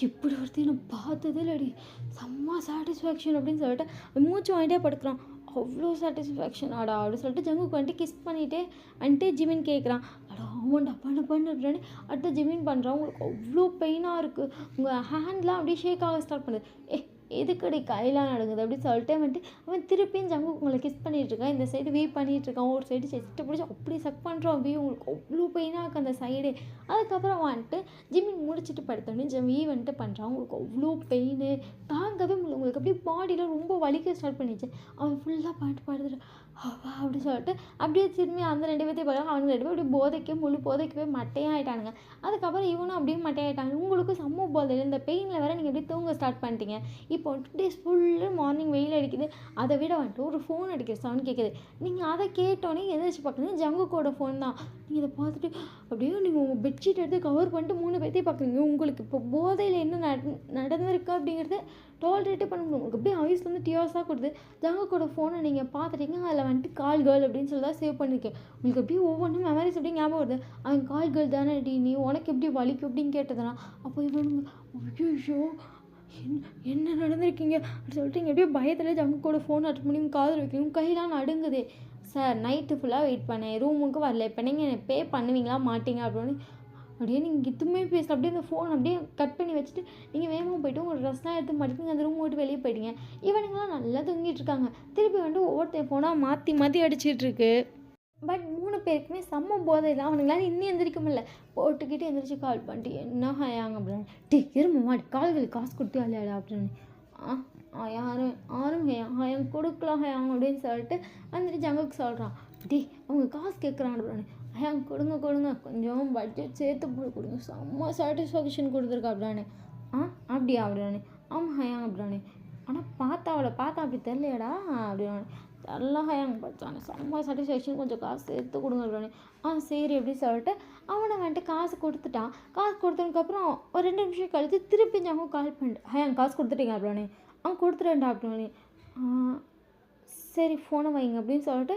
இப்படி ஒருத்தையும் நான் பார்த்ததே இல்லடி, செம்ம சாட்டிஸ்ஃபேக்ஷன் அப்படின்னு சொல்லிட்டு மூச்சு வாங்கிட்டே படுக்கிறான். அவ்வளோ சாட்டிஸ்ஃபேக்ஷன் ஆடா அப்படின்னு சொல்லிட்டு ஜங்குக்கு வந்துட்டு கிஸ் வந்துட்டு ஜிமின் கேட்குறான். அடா ஆமாண்டா பண்ணு அப்படின்னு அடுத்து ஜிமின் பண்ணுறான். உங்களுக்கு அவ்வளோ பெயினாக இருக்குது, உங்கள் ஹேண்ட்லாம் அப்படியே ஷேக் ஆக ஸ்டார்ட் பண்ணுது. எதுக்கடி கையெல்லாம் நடக்குது அப்படின்னு சொல்லிட்டு வந்துட்டு அவன் திருப்பியும் ஜங்குக்கு உங்களை கிஸ் பண்ணிகிட்ருக்கான். இந்த சைடு வீ பண்ணிகிட்ருக்கான், ஒரு சைடு செஸ்ட்டு பிடிச்சி அப்படி சக் பண்ணுறான். வீ உங்களுக்கு அவ்வளோ பெயினாக இருக்குது அந்த சைடு. அதுக்கப்புறம் வந்துட்டு ஜிமின் முடிச்சுட்டு படுத்தோடனே வீ வந்துட்டு பண்ணுறான். உங்களுக்கு அவ்வளோ பெயின் தாங்கவே முடியல, உங்களுக்கு அப்படியே பாடியில் ரொம்ப வலிக்க ஸ்டார்ட் பண்ணிச்சு. அவன் ஃபுல்லாக பாடுத்துட்டு அப்படி சொல்லிட்டு அப்படியே திரும்பி அந்த 2 பேர்த்தையும் பார்க்கலாம். அவங்க 2 பேரும் அப்படியே முழு போதைக்கவே மட்டையாகிட்டானுங்க. அதுக்கப்புறம் இவனும் அப்படியே மட்டையாகிட்டாங்க. உங்களுக்கும் செம்ம போதையில் இந்த பெயினில் வேறு நீங்கள் அப்படியே தூங்க ஸ்டார்ட் பண்ணிட்டீங்க. இப்போ 2 டேஸ் ஃபுல்லு மார்னிங் வெயில் அடிக்குது. அதை விட வந்துட்டு ஒரு ஃபோன் அடிக்கிற சவுண்ட் கேட்குது. நீங்கள் அதை கேட்டோன்னே எதிர்த்து பார்க்குறீங்க, ஜங்குக்கோட ஃபோன் தான். நீங்கள் இதை பார்த்துட்டு அப்படியே நீங்கள் உங்கள் பெட்ஷீட் எடுத்து கவர் பண்ணிட்டு 3 பேர்த்தையும் பார்க்குறீங்க. உங்களுக்கு இப்போ போதையில் என்ன நடந்திருக்கு அப்படிங்கிறது டாலரேட்டே பண்ண முடியும். உங்களுக்கு அப்படியே ஐஸ்லேருந்து டியர்ஸாக கொடுத்து ஜங்குக்கோட ஃபோனை நீங்கள் பார்த்துட்டீங்க. அதில் வந்துட்டு கால் கேர்ள் அப்படின்னு சொல்லி தான் சேவ் பண்ணியிருக்கேன். உங்களுக்கு அப்படியே ஒவ்வொன்றும் மெமரிஸ் அப்படியே ஞாபகம் வருது. அவன் கால் கேர்ள் தானே டி, நீ உனக்கு எப்படி வலிக்கும் அப்படின்னு கேட்டதுனா அப்போ இவனுங்க ஐயோ என்ன நடந்திருக்கீங்க அப்படின்னு சொல்லிட்டு இங்கே எப்படியே பயத்தில் ஜங்குக்கோட ஃபோன் அட்டன் பண்ணி காதில் வைக்கணும். கையெல்லாம் நடுங்குது. சார் நைட்டு ஃபுல்லாக வெயிட் பண்ணேன், ரூமுக்கு வரல, இப்போ நீங்கள் என்ன பே பண்ணுவீங்களா மாட்டீங்க அப்படின்னு அப்படியே நீங்கள் எதுவுமே பேசல. அப்படியே அந்த ஃபோன் அப்படியே கட் பண்ணி வச்சுட்டு நீங்கள் வேகமாக போய்ட்டு உங்கள் ட்ரெஸ்லாம் எடுத்து மாட்டிட்டு அந்த ரூம் விட்டு வெளியே போயிட்டீங்க. இவனுங்களாம் நல்லா தூங்கிட்டு இருக்காங்க. திருப்பி வந்துட்டு ஒவ்வொருத்தர் ஃபோனாக மாற்றி அடிச்சிட்டு இருக்கு. பட் 3 பேருக்குமே செம்ம போதையில் அவனுங்களால இன்னும் எந்திரிக்க முடியல. போட்டுக்கிட்டு எந்திரிச்சு கால் பண்ணிட்டு என்ன ஹயாங்க அப்படின்னு இரும்பு மாடி கால்களுக்கு காசு கொடுத்து அலையாடா அப்படின்னு யாரும் ஹயாங்க கொடுக்கலாம் ஹயாங்க அப்படின்னு சொல்லிட்டு வந்துட்டு ஜங்குக்கு சொல்கிறான். அவங்க காசு கேட்குறான் அப்படின்னு ஹயாங்க கொடுங்க கொஞ்சம் பட்ஜெட் சேர்த்து போட்டு கொடுங்க, செம்ம சாட்டிஸ்ஃபேக்ஷன் கொடுத்துருக்கா அப்படின்னு அப்படியா அப்படின்னு ஆமாம் ஹயாங்க அப்படின்னு ஆனால் பார்த்தா அப்படி தெரியலையடா அப்படின்னு எல்லாம் ஹயாங்க பார்த்தானே செம்ம சாட்டிஸ்ஃபேக்ஷன், கொஞ்சம் காசு சேர்த்து கொடுங்க அப்படின்னு சரி அப்படி சொல்லிட்டு அவனை வந்துட்டு காசு கொடுத்துட்டான். காசு கொடுத்ததுக்கப்புறம் ஒரு 2 நிமிஷம் கழித்து திருப்பி ஜங்கு கால் பண்ணிட்டு ஹயாங்க காசு கொடுத்துட்டீங்க அப்படின்னு கொடுத்துட்டேன்டா அப்படின்னு சரி ஃபோனை வைங்க அப்படின்னு சொல்லிட்டு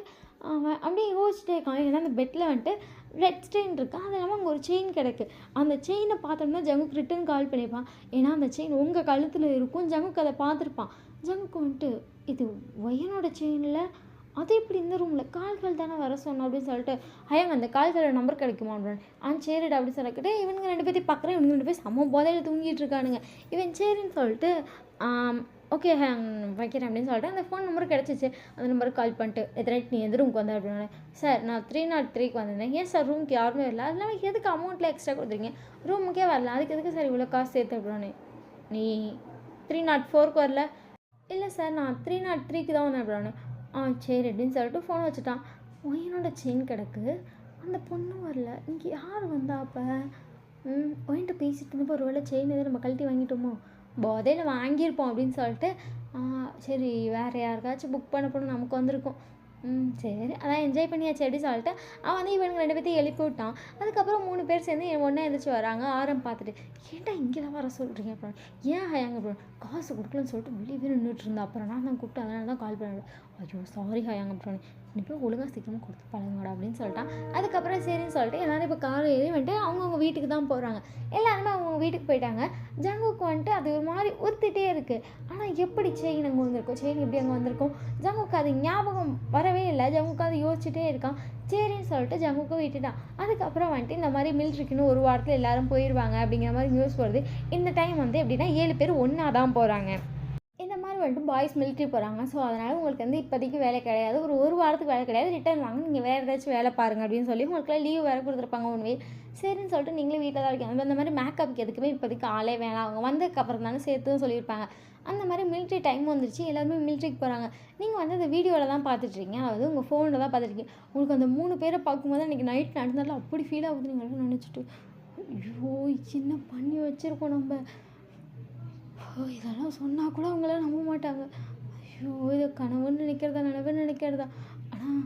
அவன் அப்படியே யோசிச்சுட்டே இருக்கான். ஏன்னா அந்த பெட்டில் வந்துட்டு ரெட் ஸ்டெயின் இருக்குது, அது இல்லாமல் அங்கே ஒரு செயின் கிடக்கு. அந்த செயினை பார்த்தோம்னா ஜங்குக்கு ரிட்டன் கால் பண்ணியிருப்பான். ஏன்னா அந்த செயின் உங்கள் கழுத்தில் இருக்கும். ஜங்குக்கு அதை பார்த்துருப்பான். ஜங்குக்கு வந்துட்டு இது ஒயனோட செயினில் அது எப்படி இந்த ரூமில் கால்கள் தானே வர சொன்னோம் அப்படின்னு சொல்லிட்டு ஹயாங்க அந்த கால்களோட நம்பர் கிடைக்குமா அப்படின்னு சரிடா அப்படின்னு சொல்லிக்கிட்டு இவனுங்க 2 பேர்த்தையும் பார்க்குறேன். இவனுங்க 2 பேர் செம்ம போதையில் தூங்கிட்டு இருக்கானுங்க. இவன் சரின்னு சொல்லிட்டு ஓகே வைக்கிறேன் அப்படின்னு சொல்லிட்டு அந்த ஃபோன் நம்பர் கிடச்சிச்சு. அந்த நம்பருக்கு கால் பண்ணிட்டு எத்தனை நீ எந்த ரூமுக்கு வந்த அப்படின்னு சார் நான் 303க்கு வந்திருந்தேன். ஏன் சார் ரூமுக்கு யாருமே வரல, அது இல்லாமல் எதுக்கு அமௌண்ட்டில் எக்ஸ்ட்ரா கொடுத்துருங்க, ரூமுக்கே வரல, அதுக்கு எதுக்கு சார் இவ்வளோ காசு சேர்த்து அப்படின்னு நீ 304க்கு வரல இல்லை சார் நான் 303க்கு தான் வந்தேன் அப்படின்னு சரி அப்படின்னு சொல்லிட்டு ஃபோன் வச்சுட்டான். ஒயனோட செயின் கிடக்கு, அந்த பொண்ணு வரல, இங்கே யார் வந்தா அப்போ ஒயின்ட்டு பேசிட்டு இருந்தப்போ ஒரு வேளை செயின் எதாவது நம்ம கழட்டி வாங்கிட்டோமோ போதையில் வாங்கியிருப்போம் அப்படின்னு சொல்லிட்டு சரி வேறு யாருக்காச்சும் புக் பண்ண போகணும் நமக்கு வந்திருக்கும். சரி அதான் என்ஜாய் பண்ணியாச்சு அப்படி சொல்லிட்டு அவன் வந்து இவனுங்க 2 பேர்த்தையும் எழுப்பி விட்டான். அதுக்கப்புறம் 3 பேர் சேர்ந்து ஒன்றா எழுந்திரிச்சு வராங்க. ஆரம் பார்த்துட்டு ஏன்டா இங்கே தான் வர சொல்கிறீங்க அப்புறம் ஏன் ஹயாங்க அப்புறம் காசு கொடுக்கலன்னு சொல்லிட்டு வெளியே நின்றுட்டு இருந்தா. அப்புறம் நான் தான் கூப்பிட்டு அதனால தான் கால் பண்ணேன். ஐயோ சாரி ஹயாங்க அப்புறம் நீ போய் ஒழுங்காக சீக்கிரமாக கொடுத்து பழங்கடா அப்படின்னு சொல்லிட்டான். அதுக்கப்புறம் சரின்னு சொல்லிட்டு எல்லோரும் இப்போ கார் ஏறி வந்துட்டு அவங்கவுங்க வீட்டுக்கு தான் போகிறாங்க. எல்லாருமே அவங்க வீட்டுக்கு போயிட்டாங்க. ஜங்குக்கு வந்துட்டு அது ஒரு மாதிரி உறுத்திட்டே இருக்குது. ஆனால் எப்படி செயின் அங்கே வந்திருக்கும், செயின் எப்படி அங்கே வந்திருக்கும், ஜங்குக்கு அது ஞாபகம் வரவே இல்லை. ஜங்குக்கு அது யோசிச்சுட்டே இருக்கான். சரின்னு சொல்லிட்டு ஜங்குக்கு விட்டுட்டான். அதுக்கப்புறம் வந்துட்டு இந்த மாதிரி மிலிட்ரிக்குன்னு ஒரு வாரத்தில் எல்லோரும் போயிடுவாங்க அப்படிங்கிற மாதிரி நியூஸ் வருது. இந்த டைம் வந்து எப்படின்னா 7 பேர் ஒன்றா தான் போகிறாங்க. இந்த மாதிரி வந்துட்டு பாய்ஸ் மிலிட்ரி போகிறாங்க. ஸோ அதனால் உங்களுக்கு வந்து இப்போதைக்கு வேலை கிடையாது, ஒரு வாரத்துக்கு வேலை கிடையாது, ரிட்டர்ன் வாங்க, நீங்கள் வேறு ஏதாச்சும் வேலை பாருங்கள் அப்படின்னு சொல்லி உங்களுக்குலாம் லீவ் வேறு கொடுத்துருப்பாங்க 1 வீக். சரின்னு சொல்லிட்டு நீங்களே வீட்டில் தான் இருக்கீங்க. அந்த மாதிரி மேக்கப்புக்கு எதுக்குமே இப்போதைக்கு ஆளே வேணாம், அவங்க வந்ததுக்கப்புறம் தானே சேர்த்துன்னு சொல்லியிருப்பாங்க. அந்த மாதிரி மிலிட்ரி டைம் வந்துருச்சு, எல்லாருமே மிலிட்ரிக்கு போகிறாங்க. நீங்கள் வந்து அந்த வீடியோவில் தான் பார்த்துட்ருக்கீங்க, அதாவது உங்கள் ஃபோனில் தான் பார்த்துட்ருக்கீங்க. உங்களுக்கு அந்த 3 பேரை பார்க்கும்போது அன்றைக்கி நைட் நடந்தாலும் அப்படி ஃபீல் ஆகுது. நீங்கள் நினச்சிட்டு ஐயோ என்ன பண்ணி வச்சுருக்கோம் நம்ம, இதெல்லாம் சொன்னால் கூட அவங்களாம் நம்ப மாட்டாங்க. ஐயோ இதை கனவுன்னு நினைக்கிறதா நினைக்கிறதா ஆனால்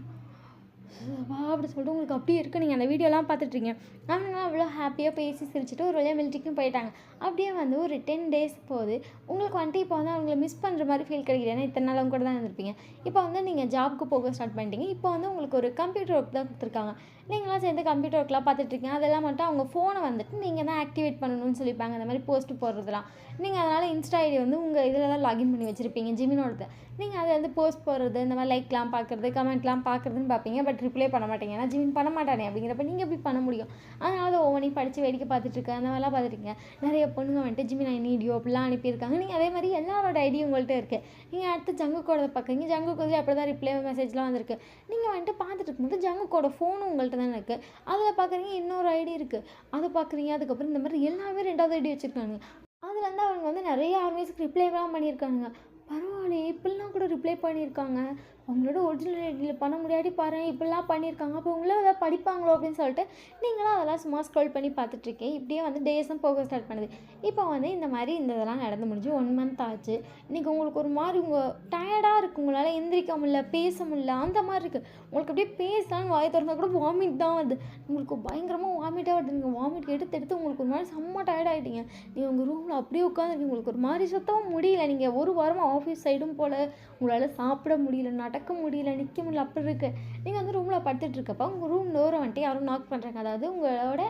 அப்படி சொல்லிட்டு உங்களுக்கு அப்படியே இருக்குது. நீங்கள் அந்த வீடியோலாம் பார்த்துட்ருக்கீங்க. அவனுங்களாம் அவ்வளோ ஹாப்பியாக பேசி சிரிச்சுட்டு ஒரு வழியாக மிலிட்ரிக்கும் போயிட்டாங்க. அப்படியே வந்து ஒரு 10 days போகுது. உங்களுக்கு வந்துட்டு இப்போ வந்து அவங்கள மிஸ் பண்ணுற மாதிரி ஃபீல் கிடைக்குது. ஏன்னா இத்தனை நாள் அவங்க கூட தான் இருந்திருப்பீங்க. இப்போ வந்து நீங்கள் ஜாப்க்கு போக ஸ்டார்ட் பண்ணிட்டீங்க. இப்போ வந்து உங்களுக்கு ஒரு கம்ப்யூட்டர் ஒர்க் தான் கொடுத்துருக்காங்க. நீங்களாம் சேர்ந்து கம்ப்யூட்டர் ஒர்க்லாம் பார்த்துட்ருக்கீங்க. அதெல்லாம் மட்டும் அவங்க ஃபோனை வந்துட்டு நீங்கள் தான் ஆக்டிவேட் பண்ணணும்னு சொல்லியிருப்பாங்க. அந்த மாதிரி போஸ்ட்டு போடுறதுலாம் நீங்கள் அதனால் இன்ஸ்டா ஐடி வந்து உங்கள் இதில் தான் லாகின் பண்ணி வச்சுருப்பீங்க, ஜிமினோடது. நீங்கள் அதை வந்து போஸ்ட் போடுறது, இந்த மாதிரி லைக்லாம் பார்க்குறது, கமெண்ட்லாம் பார்க்குறதுன்னு பார்ப்பீங்க. பட் ரிப்ளை பண்ண மாட்டீங்க, ஏன்னா ஜிமின் பண்ண மாட்டானே அப்படிங்கிறப்ப நீங்கள் எப்படி பண்ண முடியும்? அதனால அதை ஒவ்வொன்றையும் படித்து வேடிக்கை பார்த்துட்ருக்கேன். அந்த மாதிரிலாம் பார்த்துருக்கீங்க. நிறைய பொண்ணுங்க வந்துட்டு ஜிமின் ஐ நீடியோ அப்படிலாம் அனுப்பியிருக்காங்க. நீங்கள் அதே மாதிரி எல்லாரோட ஐடியும் உங்கள்கிட்ட இருக்குது. நீங்கள் அடுத்து ஜங்குக்கோட பார்க்குறீங்க. ஜங்குக்கு அப்படி தான் ரிப்ளை மெசேஜ்லாம் வந்திருக்கு. நீங்கள் வந்துட்டு பார்த்துட்டு இருக்கும்போது ஜங்குக்கோட ஃபோனும் உங்கள்கிட்ட தானே இருக்குது. அதில் பார்க்குறீங்க இன்னொரு ஐடி இருக்குது, அதை பார்க்குறீங்க. அதுக்கப்புறம் இந்த மாதிரி எல்லாமே 2வது ஐடி வச்சுருக்காங்க. அதில் வந்து அவங்க வந்து நிறைய ஆர்மிஸ்க்கு ரிப்ளைலாம் பண்ணியிருக்காங்க. பரவாயில்லையே இப்படிலாம் கூட ரிப்ளை பண்ணியிருக்காங்க, அவங்களோட ஒரிஜினல் ஐடியில் பண்ண முடியாடி பாரு இப்படிலாம் பண்ணியிருக்காங்க, அப்போ உங்களே ஏதாவது படிப்பாங்களோ அப்படின்னு சொல்லிட்டு நீங்களாம் அதெல்லாம் சும்மா ஸ்க்ரோல் பண்ணி பார்த்துட்ருக்கேன். இப்படியே வந்து டேஸும் போக ஸ்டார்ட் பண்ணுது. இப்போ வந்து இந்த மாதிரி இந்த இதெல்லாம் நடந்து முடிஞ்சு 1 month ஆச்சு. இன்றைக்கி உங்களுக்கு ஒரு மாதிரி உங்கள் டயர்டாக இருக்குது, உங்களால் எந்திரிக்க முடியல, பேச முடியல, அந்த மாதிரி இருக்குது. உங்களுக்கு அப்படியே பேசலான்னு வாயை திறந்தா கூட வாமிட் தான் வருது. உங்களுக்கு பயங்கரமாக வாமிட்டாக வருது. நீங்கள் வாமிட் எடுத்து உங்களுக்கு ஒரு மாதிரி செம்ம டயர்டாகிட்டீங்க. நீங்கள் உங்கள் ரூமில் அப்படியே உட்காந்துருக்கீங்க. உங்களுக்கு ஒரு மாதிரி சுத்தமாக முடியல. நீங்கள் ஒரு வாரமாக ஆஃபீஸ் சைடும் போல், உங்களால் சாப்பிட முடியல, நடக்க முடியல, நிற்க முடியல, அப்படி இருக்குது. நீங்கள் வந்து ரூமில் படுத்துட்ருக்கப்போ உங்கள் ரூம் டோரை வந்துட்டு யாரும் நாக் பண்ணுறாங்க, அதாவது உங்களோட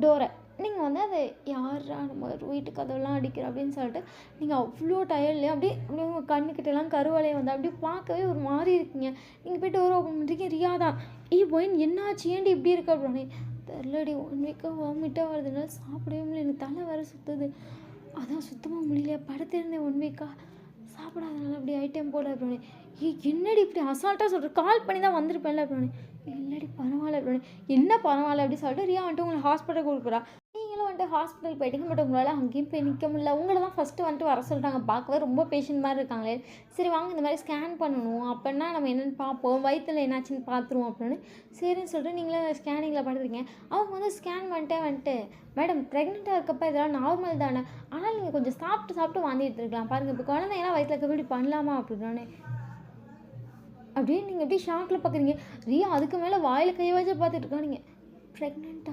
டோரை. நீங்கள் வந்து அதை யாரா நம்ம வீட்டுக்கு அதெல்லாம் அடிக்கிறோம் அப்படின்னு சொல்லிட்டு நீங்கள் அவ்வளோ டயர்ட்லேயே அப்படியே உங்கள் கண்ணுக்கிட்டலாம் கருவலையை வந்து அப்படியே பார்க்கவே ஒரு மாதிரி இருக்கீங்க. நீங்கள் போய் டோர் ஓப்பன் பண்ணுறீங்க, ரியா தான். போயின் என்னாச்சு, ஏன்டி இப்படி இருக்கு அப்படின்னு. தெரிலடி 1 வீக்காக வாமிட்டாக வருதுனால சாப்பிடவே முடியல, எனக்கு தலை வேறு சுற்றுது, அதான் சுத்தமாக முடியலையா, படுத்திருந்தேன் 1 வீக்காக, சாப்பிடாதனால அப்படி ஐட்டம் போட அப்படின்னு. என்னடி இப்படி அசால்ட்டாக சொல்கிற, கால் பண்ணி தான் வந்திருப்பேன்ல அப்படின்னு. இல்லடி பரவாயில்ல அப்படின்னு. என்ன பரவாயில்ல அப்படின்னு சொல்லிட்டு ரியா வந்துட்டு உங்களை ஹாஸ்பிட்டல் கொடுக்குறா. நீங்களும் வந்துட்டு ஹாஸ்பிட்டல் போயிட்டீங்க. பட் உங்களால் அங்கேயும் போய் நிற்க முடியல. உங்களை தான் ஃபஸ்ட்டு வந்துட்டு வர சொல்லிட்டாங்க. பார்க்கவே ரொம்ப பேஷண்ட் மாதிரி இருக்காங்களே, சரி வாங்க இந்த மாதிரி ஸ்கேன் பண்ணணும், அப்படின்னா நம்ம என்னென்னு பார்ப்போம், வயிற்றில் என்னாச்சுன்னு பார்த்துருவோம் அப்படின்னு. சரின்னு சொல்லிட்டு நீங்களே ஸ்கேனிங்கில் படுத்துருக்கீங்க. அவங்க வந்து ஸ்கேன் வந்துட்டு மேடம் ப்ரெக்னெண்ட்டாக இருக்கப்போ இதெல்லாம் நார்மல் தானே, ஆனால் நீங்கள் கொஞ்சம் சாப்பிட்டு வாந்தி எடுத்துருக்கலாம் பாருங்கள், இப்போ குழந்தைங்கலாம் வயிற்றில் இருக்க இப்படி பண்ணலாமா அப்படின்னு. அப்படியே நீங்கள் எப்படி ஷாக்கில் பார்க்குறீங்க. ரியா அதுக்கு மேலே வாயில் கை வச்சு பார்த்துட்டு இருக்கா. நீங்கள் ப்ரெக்னெண்ட்டா,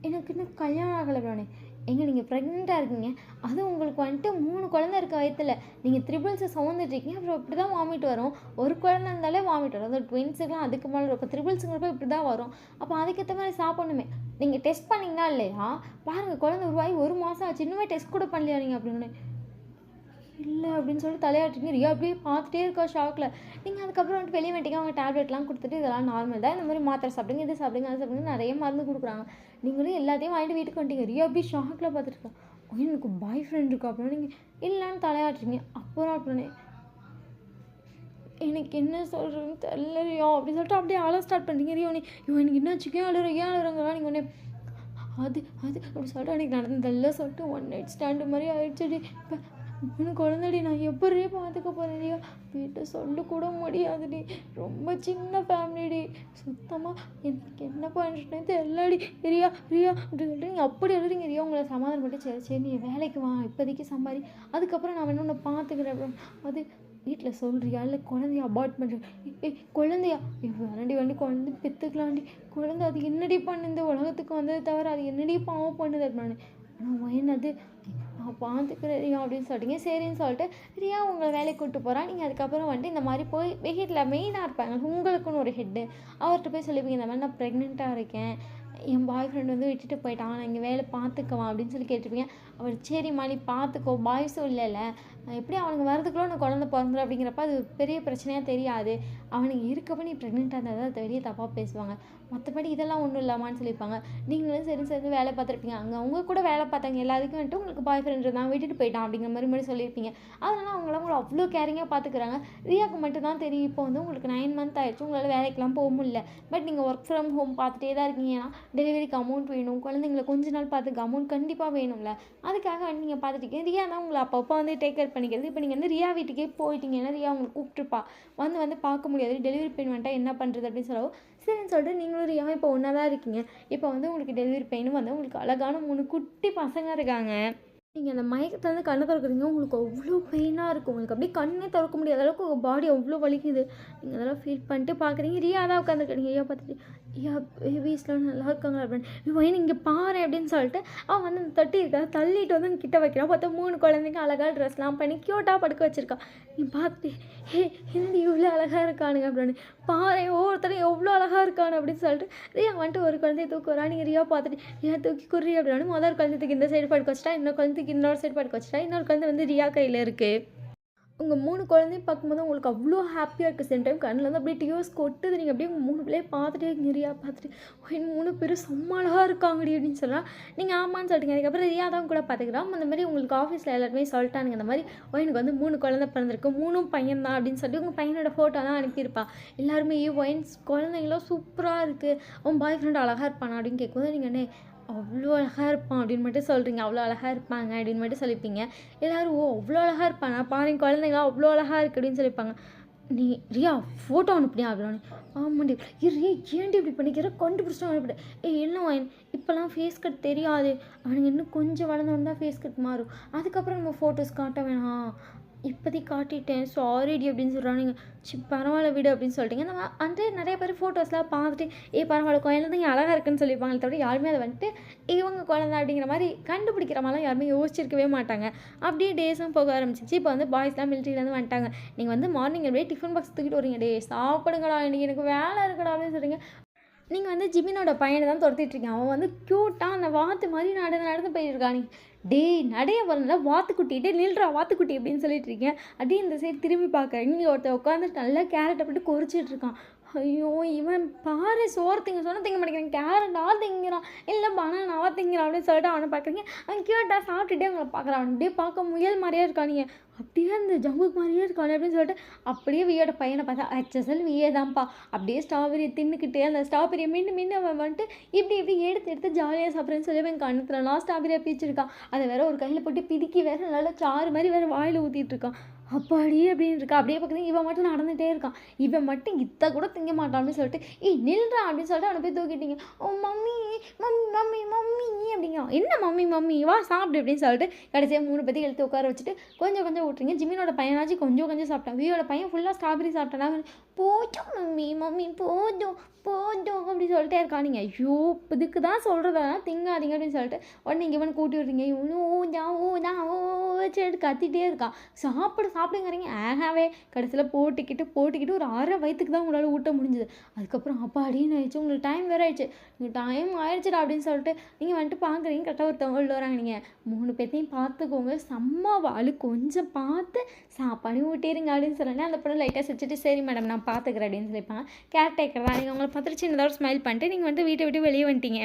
எனக்கு இன்னும் கல்யாணம் ஆகலை ப்ரானே. நீங்கள் ப்ரெக்னெண்ட்டாக இருக்கீங்க, அதுவும் உங்களுக்கு வந்துட்டு 3 குழந்தை இருக்க வயத்தில், நீங்கள் த்ரிபிள்ஸை சுமந்துட்ருக்கீங்க, அப்புறம் இப்படி தான் வாமிட் வரும். ஒரு குழந்தை இருந்தாலே வாமிட் வரும், அது ட்வின்ஸுக்குலாம் அதுக்கு மேலே இருக்கும், த்ரிபிள்ஸுங்கிறப்ப இப்படி தான் வரும். அப்போ அதுக்கேற்ற மாதிரி சாப்பிடணுமே. நீங்கள் டெஸ்ட் பண்ணிங்களா இல்லையா பாருங்கள், குழந்தை உருவாகி 1 மாதம் ஆச்சு, இன்னுமே டெஸ்ட் கூட பண்ணலையா நீங்கள் அப்படின்னு. இல்லை அப்படின்னு சொல்லி தலையாட்டிங்க. ரியா அப்படியே பார்த்துட்டே இருக்கா ஷாக்கில். நீங்கள் அதுக்கப்புறம் வந்துட்டு வெளியே வந்துட்டீங்க. அவங்க டேப்லெட்லாம் கொடுத்துட்டு இதெல்லாம் நார்மல் தான், இந்த மாதிரி மாத்திரை சாப்பிடுங்க, இது சாப்பிடுங்க, அது சாப்பிடுங்க, நிறைய மருந்து கொடுக்குறாங்க. நீங்களும் எல்லாத்தையும் வாங்கிட்டு வீட்டுக்கு வந்துட்டீங்க. ரியா அப்படியே ஷாக்கில் பார்த்துருக்கா. எனக்கு பாய் ஃப்ரெண்ட் இருக்கா அப்படின்னு. நீங்கள் இல்லைன்னு தலையாட்டுறீங்க. அப்புறம் அப்படின்னு எனக்கு என்ன சொல்கிறேன்னு தெரியலையோ அப்படின்னு சொல்லிட்டு அப்படியே அழ ஸ்டார்ட் பண்ணுறீங்க. ரியா எனக்கு என்ன சிக்கன் அழுறங்கிறா. நீங்கள் உடனே அது அப்படி சொல்லிட்டு அன்றைக்கி நடந்ததெல்லாம் சொல்லிட்டு 1 night stand மாதிரி ஆயிடுச்சு. இப்போ மூணு குழந்தைடி நான் எப்படி பார்த்துக்க போகிறேன் ரியா, வீட்டை சொல்ல கூட முடியாதுடி, ரொம்ப சின்ன ஃபேமிலிடி, சுத்தமாக எனக்கு என்ன பண்ணுறேன்னு தெரியலடி ரியா ரியா அப்படி சொல்லிட்டு நீங்கள் அப்படி எழுதுறீங்க ரியா. உங்களை சமாதானம் பண்ணிட்டு சரி சரி நீ வேலைக்கு வா, இப்போதைக்கு சம்பாதி, அதுக்கப்புறம் நான் வேணும் உன்னை பார்த்துக்கிறேன். அது வீட்டில் சொல்கிறியா இல்லை குழந்தைய அபார்ட் பண்ணுறேன்? குழந்தையா வேணாண்டி வேண்டி குழந்தை பெற்றுக்கலாண்டி, குழந்தை அது என்னடி பண்ணு இந்த உலகத்துக்கு வந்ததை தவிர அது என்னடி பாவம் பண்ணுது அப்படின்னு. ஆனால் என்னது நான் பார்த்துக்கிறேன் ரியா அப்படின்னு சொல்லிட்டீங்க. சரின்னு சொல்லிட்டு ரியா உங்களை வேலைக்கு கூப்பிட்டு போகிறான். நீங்கள் அதுக்கப்புறம் வந்துட்டு இந்த மாதிரி போய் வீட்டில் மெயினாக இருப்பாங்க உங்களுக்குன்னு ஒரு ஹெட்டு, அவர்கிட்ட போய் சொல்லிப்பீங்க இந்த மாதிரி நான் ப்ரெக்னெண்ட்டாக இருக்கேன், என் பாய் ஃப்ரெண்ட் வந்து விட்டுட்டு போயிட்டான், நான் இங்கே வேலை பார்த்துக்குவான் அப்படின்னு சொல்லி கேட்டிருப்பீங்க. அவர் சரிம்மா நீ பார்த்துக்கோ, பாய்ஸும் இல்லைல்ல, எப்படி அவனுக்கு வரதுக்குள்ள நான் குழந்தை பிறந்துடும் அப்படிங்கிறப்ப அது பெரிய பிரச்சனையாக தெரியாது, அவனுக்கு இருக்கப்போ நீ ப்ரெக்னெண்ட்டாக இருந்தால் தான் பெரிய தப்பாக பேசுவாங்க, மற்றபடி இதெல்லாம் ஒன்றும் இல்லாமான்னு சொல்லியிருப்பாங்க. நீங்களும் சரி சரி வேலை பார்த்துருப்பீங்க, அங்கே அவங்க கூட வேலை பார்த்தாங்க எல்லாத்துக்கும் வந்துட்டு உங்களுக்கு பாய் ஃப்ரெண்ட் இருந்தான் விட்டுட்டு போயிட்டான் அப்படிங்கிற மாதிரி சொல்லியிருப்பீங்க. அதனால் அவங்களாம் உங்களை அவ்வளோ கேரிங்காக பார்த்துக்குறாங்க. ரியாவுக்கு மட்டும் தான் தெரியும் இப்போ வந்து உங்களுக்கு 9 மந்த் ஆயிடுச்சு, உங்களால் வேலைக்கெலாம் போக முடியல, பட் நீங்கள் ஒர்க் ஃப்ரம் ஹோம் பார்த்துட்டே தான் இருக்கீங்கன்னா டெலிவரிக்கு அமௌண்ட் வேணும், குழந்தைங்களை கொஞ்ச நாள் பார்த்துக்க அமௌண்ட் கண்டிப்பாக வேணும்ல, அதுக்காக வந்து நீங்கள் பார்த்துட்டீங்க. ரியா தான் உங்களை அப்பப்போ வந்து டேக் கேர் பண்ணிக்கிறது. இப்போ நீங்கள் வந்து ரியா வீட்டுக்கே போயிட்டீங்கன்னா ரியா உங்களை கூப்பிட்டுருப்பா, வந்து பார்க்க முடியாது, டெலிவரி பெயின் வந்துட்டால் என்ன பண்ணுறது அப்படின்னு சொல்லவும் சரின்னு சொல்லிட்டு நீங்களும் ரியாவும் இப்போ ஒன்றா தான் இருக்கீங்க. இப்போ வந்து உங்களுக்கு டெலிவரி பெயினும் வந்து உங்களுக்கு அழகான 3 குட்டி பசங்க இருக்காங்க. நீங்கள் அந்த மயக்கத்துலேருந்து கண்ணை திறக்குறீங்க, உங்களுக்கு அவ்வளோ பெயினாக இருக்கும், உங்களுக்கு அப்படியே கண்ணே திறக்க முடியாத அளவுக்கு உங்கள் பாடி அவ்வளோ வலிக்குது. நீங்கள் அதெல்லாம் ஃபீல் பண்ணிட்டு பார்க்குறீங்க. ரியா தான் உட்காந்துருக்கீங்க. ரியா பார்த்துட்டு ஐயா பேபிஸ்லாம் நல்லா இருக்காங்களா அப்படின்னு வயன் இங்கே பாரு அப்படின்னு சொல்லிட்டு அவன் வந்து அந்த தட்டி இருக்கா தள்ளிட்டு வந்து கிட்ட வைக்கிறான். பார்த்தா 3 குழந்தைங்க அழகாக ட்ரெஸ்லாம் பண்ணி க்யூட்டாக படுக்க வச்சுருக்கான். நீ பார்த்துட்டு ஹிந்தி இவ்வளோ அழகாக இருக்கானுங்க அப்படின்னு பாரு, ஒவ்வொருத்தரும் எவ்வளோ அழகாக இருக்கானு அப்படின்னு சொல்லிட்டு ரியா வந்துட்டு ஒரு குழந்தைய தூக்கு வரா. நீங்கள் ரியா பார்த்துட்டு ரியா தூக்கி குறி அப்படின்னு முதல் குழந்தைக்கு இந்த சைடு படுக்க வச்சுட்டா, இன்னொரு குழந்தைக்கு இன்னொரு சைடு படுக்க வச்சுட்டா, இன்னொரு குழந்தை வந்து ரியா கையில் இருக்குது. உங்கள் 3 குழந்தையும் பார்க்கும்போது உங்களுக்கு அவ்வளோ ஹாப்பியாக இருக்குது. சேம் டைம் கண்ணில் வந்து அப்படியே டியோஸ் கொட்டுது. நீங்கள் அப்படியே 3 பிள்ளையை பார்த்துட்டே ரியா பார்த்துட்டு 3 பேரும் செம்ம அழகாக இருக்காங்கடி அப்படின்னு சொல்லலாம். நீங்கள் ஆமான்னு சொல்லிட்டீங்க. அதுக்கப்புறம் ரியா தான் கூட பார்த்துக்கிறோம். அந்த மாதிரி உங்களுக்கு ஆஃபீஸில் எல்லாருமே சொல்லிட்டானுங்க இந்த மாதிரி எனக்கு வந்து 3 குழந்தை பிறந்திருக்கு, 3ம் பையன் தான் அப்படின்னு சொல்லி உங்கள் பையனோட ஃபோட்டோ தான் அனுப்பியிருப்பா. எல்லாருமே ஒயின்ஸ் குழந்தைங்களும் சூப்பராக இருக்குது, உன் பாய் ஃப்ரெண்ட் அழகாக இருப்பானா அப்படின்னு கேட்கும்போது நீங்கள் என்ன அவ்வளோ அழகாக இருப்பான் அப்படின்னு மட்டும் சொல்கிறீங்க, அவ்வளோ அழகாக இருப்பாங்க அப்படின்னு மட்டும் சொல்லிப்பீங்க. எல்லோரும் ஓ அவ்வளோ அழகாக இருப்பாங்க பாருங்க குழந்தைங்களாம் அவ்வளோ அழகாக இருக்குது அப்படின்னு சொல்லியிருப்பாங்க. நீ ரியா ஃபோட்டோ அனுப்புனியா அப்படின்னு. ஆமாண்டி. ரியா ஏன்டி இப்படி பண்ணிக்கிற கண்டுபிடிச்சிட்டு அனுப்பிடு. என்ன வாயின் இப்போலாம் ஃபேஸ் கட் தெரியாது, அவனுங்க இன்னும் கொஞ்சம் வளர்ந்தோன்னு தான் ஃபேஸ் கட் மாறும், அதுக்கப்புறம் நம்ம ஃபோட்டோஸ் காட்ட வேணாம், இப்போதைக்கு காட்டிட்டேன் சாரிடி அப்படின்னு சொல்கிறானுங்க. பரவாயில்ல விடு அப்படின்னு சொல்லிட்டீங்க. நம்ம வந்து நிறைய பேர் ஃபோட்டோஸ்லாம் பார்த்துட்டு பரவாயில்ல குழந்தைங்க அழகாக இருக்குன்னு சொல்லியிருப்பாங்க, தவிர யாருமே அதை வந்துட்டு இவங்க குழந்தை அப்படிங்கிற மாதிரி கண்டுபிடிக்கிற மாதிரிலாம் யாருமே யோசிச்சிருக்கவே மாட்டாங்க. அப்படியே டேஸும் போக ஆரம்பிச்சிச்சு. இப்போ வந்து பாய்ஸ்லாம் மிலிட்ரியிலேருந்து வந்துட்டாங்க. நீங்கள் வந்து மார்னிங் அப்படியே டிஃபன் பாக்ஸ் தூக்கிட்டு வரீங்க, டே சாப்பிடுங்கடா இன்றைக்கி எனக்கு வேலை இருக்கடா அப்படின்னு சொல்கிறீங்க. நீங்கள் வந்து ஜிமினோட பையனை தான் துரத்திட்டுருக்கீங்க. அவன் வந்து க்யூட்டாக அந்த வாத்து மாதிரி நடந்து போயிருக்கான். டேய் நடைய வரல வாத்துக்குட்டிகிட்டே நில்றா வாத்துக்குட்டி அப்படின்னு சொல்லிட்டு இருக்கேன். அப்படியே இந்த சைடு திரும்பி பார்க்குறேன். இங்கே ஒருத்தர் உட்காந்து நல்லா கேரட்டை போட்டு கொறிச்சிட்டு இருக்கான். ஐயோ இவன் பாரு சோறு திங்க சொன்னால் திங்க மாட்டேங்கிறான், கேரட்டாக திங்கிறான் இல்லை பனானாவாக திங்கிறான் அப்படின்னு சொல்லிட்டு அவனை பார்க்குறீங்க. அவன் க்யூட்டாக சாப்பிட்டுட்டே அவங்களை பார்க்குறான். அப்படியே பார்க்க முயல் மாதிரியே இருக்கானீங்க, அப்படியே அந்த ஜம்புக்கு மாதிரியே இருக்கானே அப்படின்னு சொல்லிட்டு அப்படியே வியோட பையனை பார்த்தா ஹெச்எஸ்எல் விஏ தான்ப்பா. அப்படியே ஸ்ட்ராபெரி தின்னுக்கிட்டே அந்த ஸ்ட்ராபெரியை மீண்டும் அவன் வந்துட்டு இப்படி எடுத்து ஜாலியாக சாப்பிட்றேன்னு சொல்லி அவன் கண்ணுத்துலலாம் ஸ்ட்ராபெரியாக பீச்சிருக்கான். அதை வேற ஒரு கையில் போட்டு பிதுக்கி வேற நல்லா சாறு மாதிரி வேறு வாயில் ஊற்றிட்டு இருக்கான். அப்பாடி அப்படின்னு இருக்கா. அப்படியே பக்கத்துல இவன் மட்டும் நடந்துகிட்டே இருக்கான். இவன் மட்டும் இத்த கூட திங்க மாட்டான் அப்படின்னு சொல்லிட்டு நில்றா அப்படின்னு சொல்லிட்டு அவனை போய் தூக்கிட்டீங்க. ஓ மம்மி மம்மி மம்மி மம்மி அப்படிங்க. என்ன மம்மி வா சாப்பிடு அப்படின்னு சொல்லிட்டு கடைசியாக 3 பேத்தி எடுத்து உட்கார வச்சுட்டு கொஞ்சம் ஊட்டுறீங்க. ஜிமினோட பையனாச்சும் கொஞ்சம் சாப்பிட்டான். வியோட பையன் ஃபுல்லாக ஸ்ட்ராபெரி சாப்பிட்டானா போதும் மம்மி போதும் அப்படி சொல்லிட்டே இருக்கானிங்க. ஐயோ இதுக்கு தான் சொல்கிறதா திங்காதீங்க அப்படின்னு சொல்லிட்டு உடனே இவன் கூட்டி விட்றீங்க. இவனு கத்திட்டே இருக்கான். சாப்பிடுங்கிறீங்க. ஆகாவே கடைசியில் போட்டிக்கிட்டு ஒரு 1/2 வயிற்றுக்கு தான் உங்களால் ஊட்ட முடிஞ்சுது. அதுக்கப்புறம் அப்பா அப்படின்னு ஆயிடுச்சு, உங்களுக்கு டைம் வேறு ஆயிடுச்சு. டைம் ஆயிடுச்சுடா அப்படின்னு சொல்லிட்டு நீங்கள் வந்துட்டு பார்க்குறீங்க. கரெக்டாக ஒருத்தவங்க உள்ள வராங்க. நீங்கள் 3 பேர்த்தையும் பார்த்துக்கோங்க, செம்ம வாழு கொஞ்சம் பார்த்து சாப்பாடு ஊட்டிடுங்க அப்படின்னு சொன்னேன். அந்த பொண்ணு லைட்டாக சிரிச்சிட்டு சரி மேடம் நான் பார்த்துக்கிறேன் அப்படின்னு சொல்லியிருப்பாங்க. கேர்டேக்கர் தான். நீங்கள் உங்களை பார்த்துட்டு சின்னதாக ஸ்மைல் பண்ணிட்டு நீங்கள் வந்து வீட்டை விட்டு வெளியே வந்துட்டீங்க.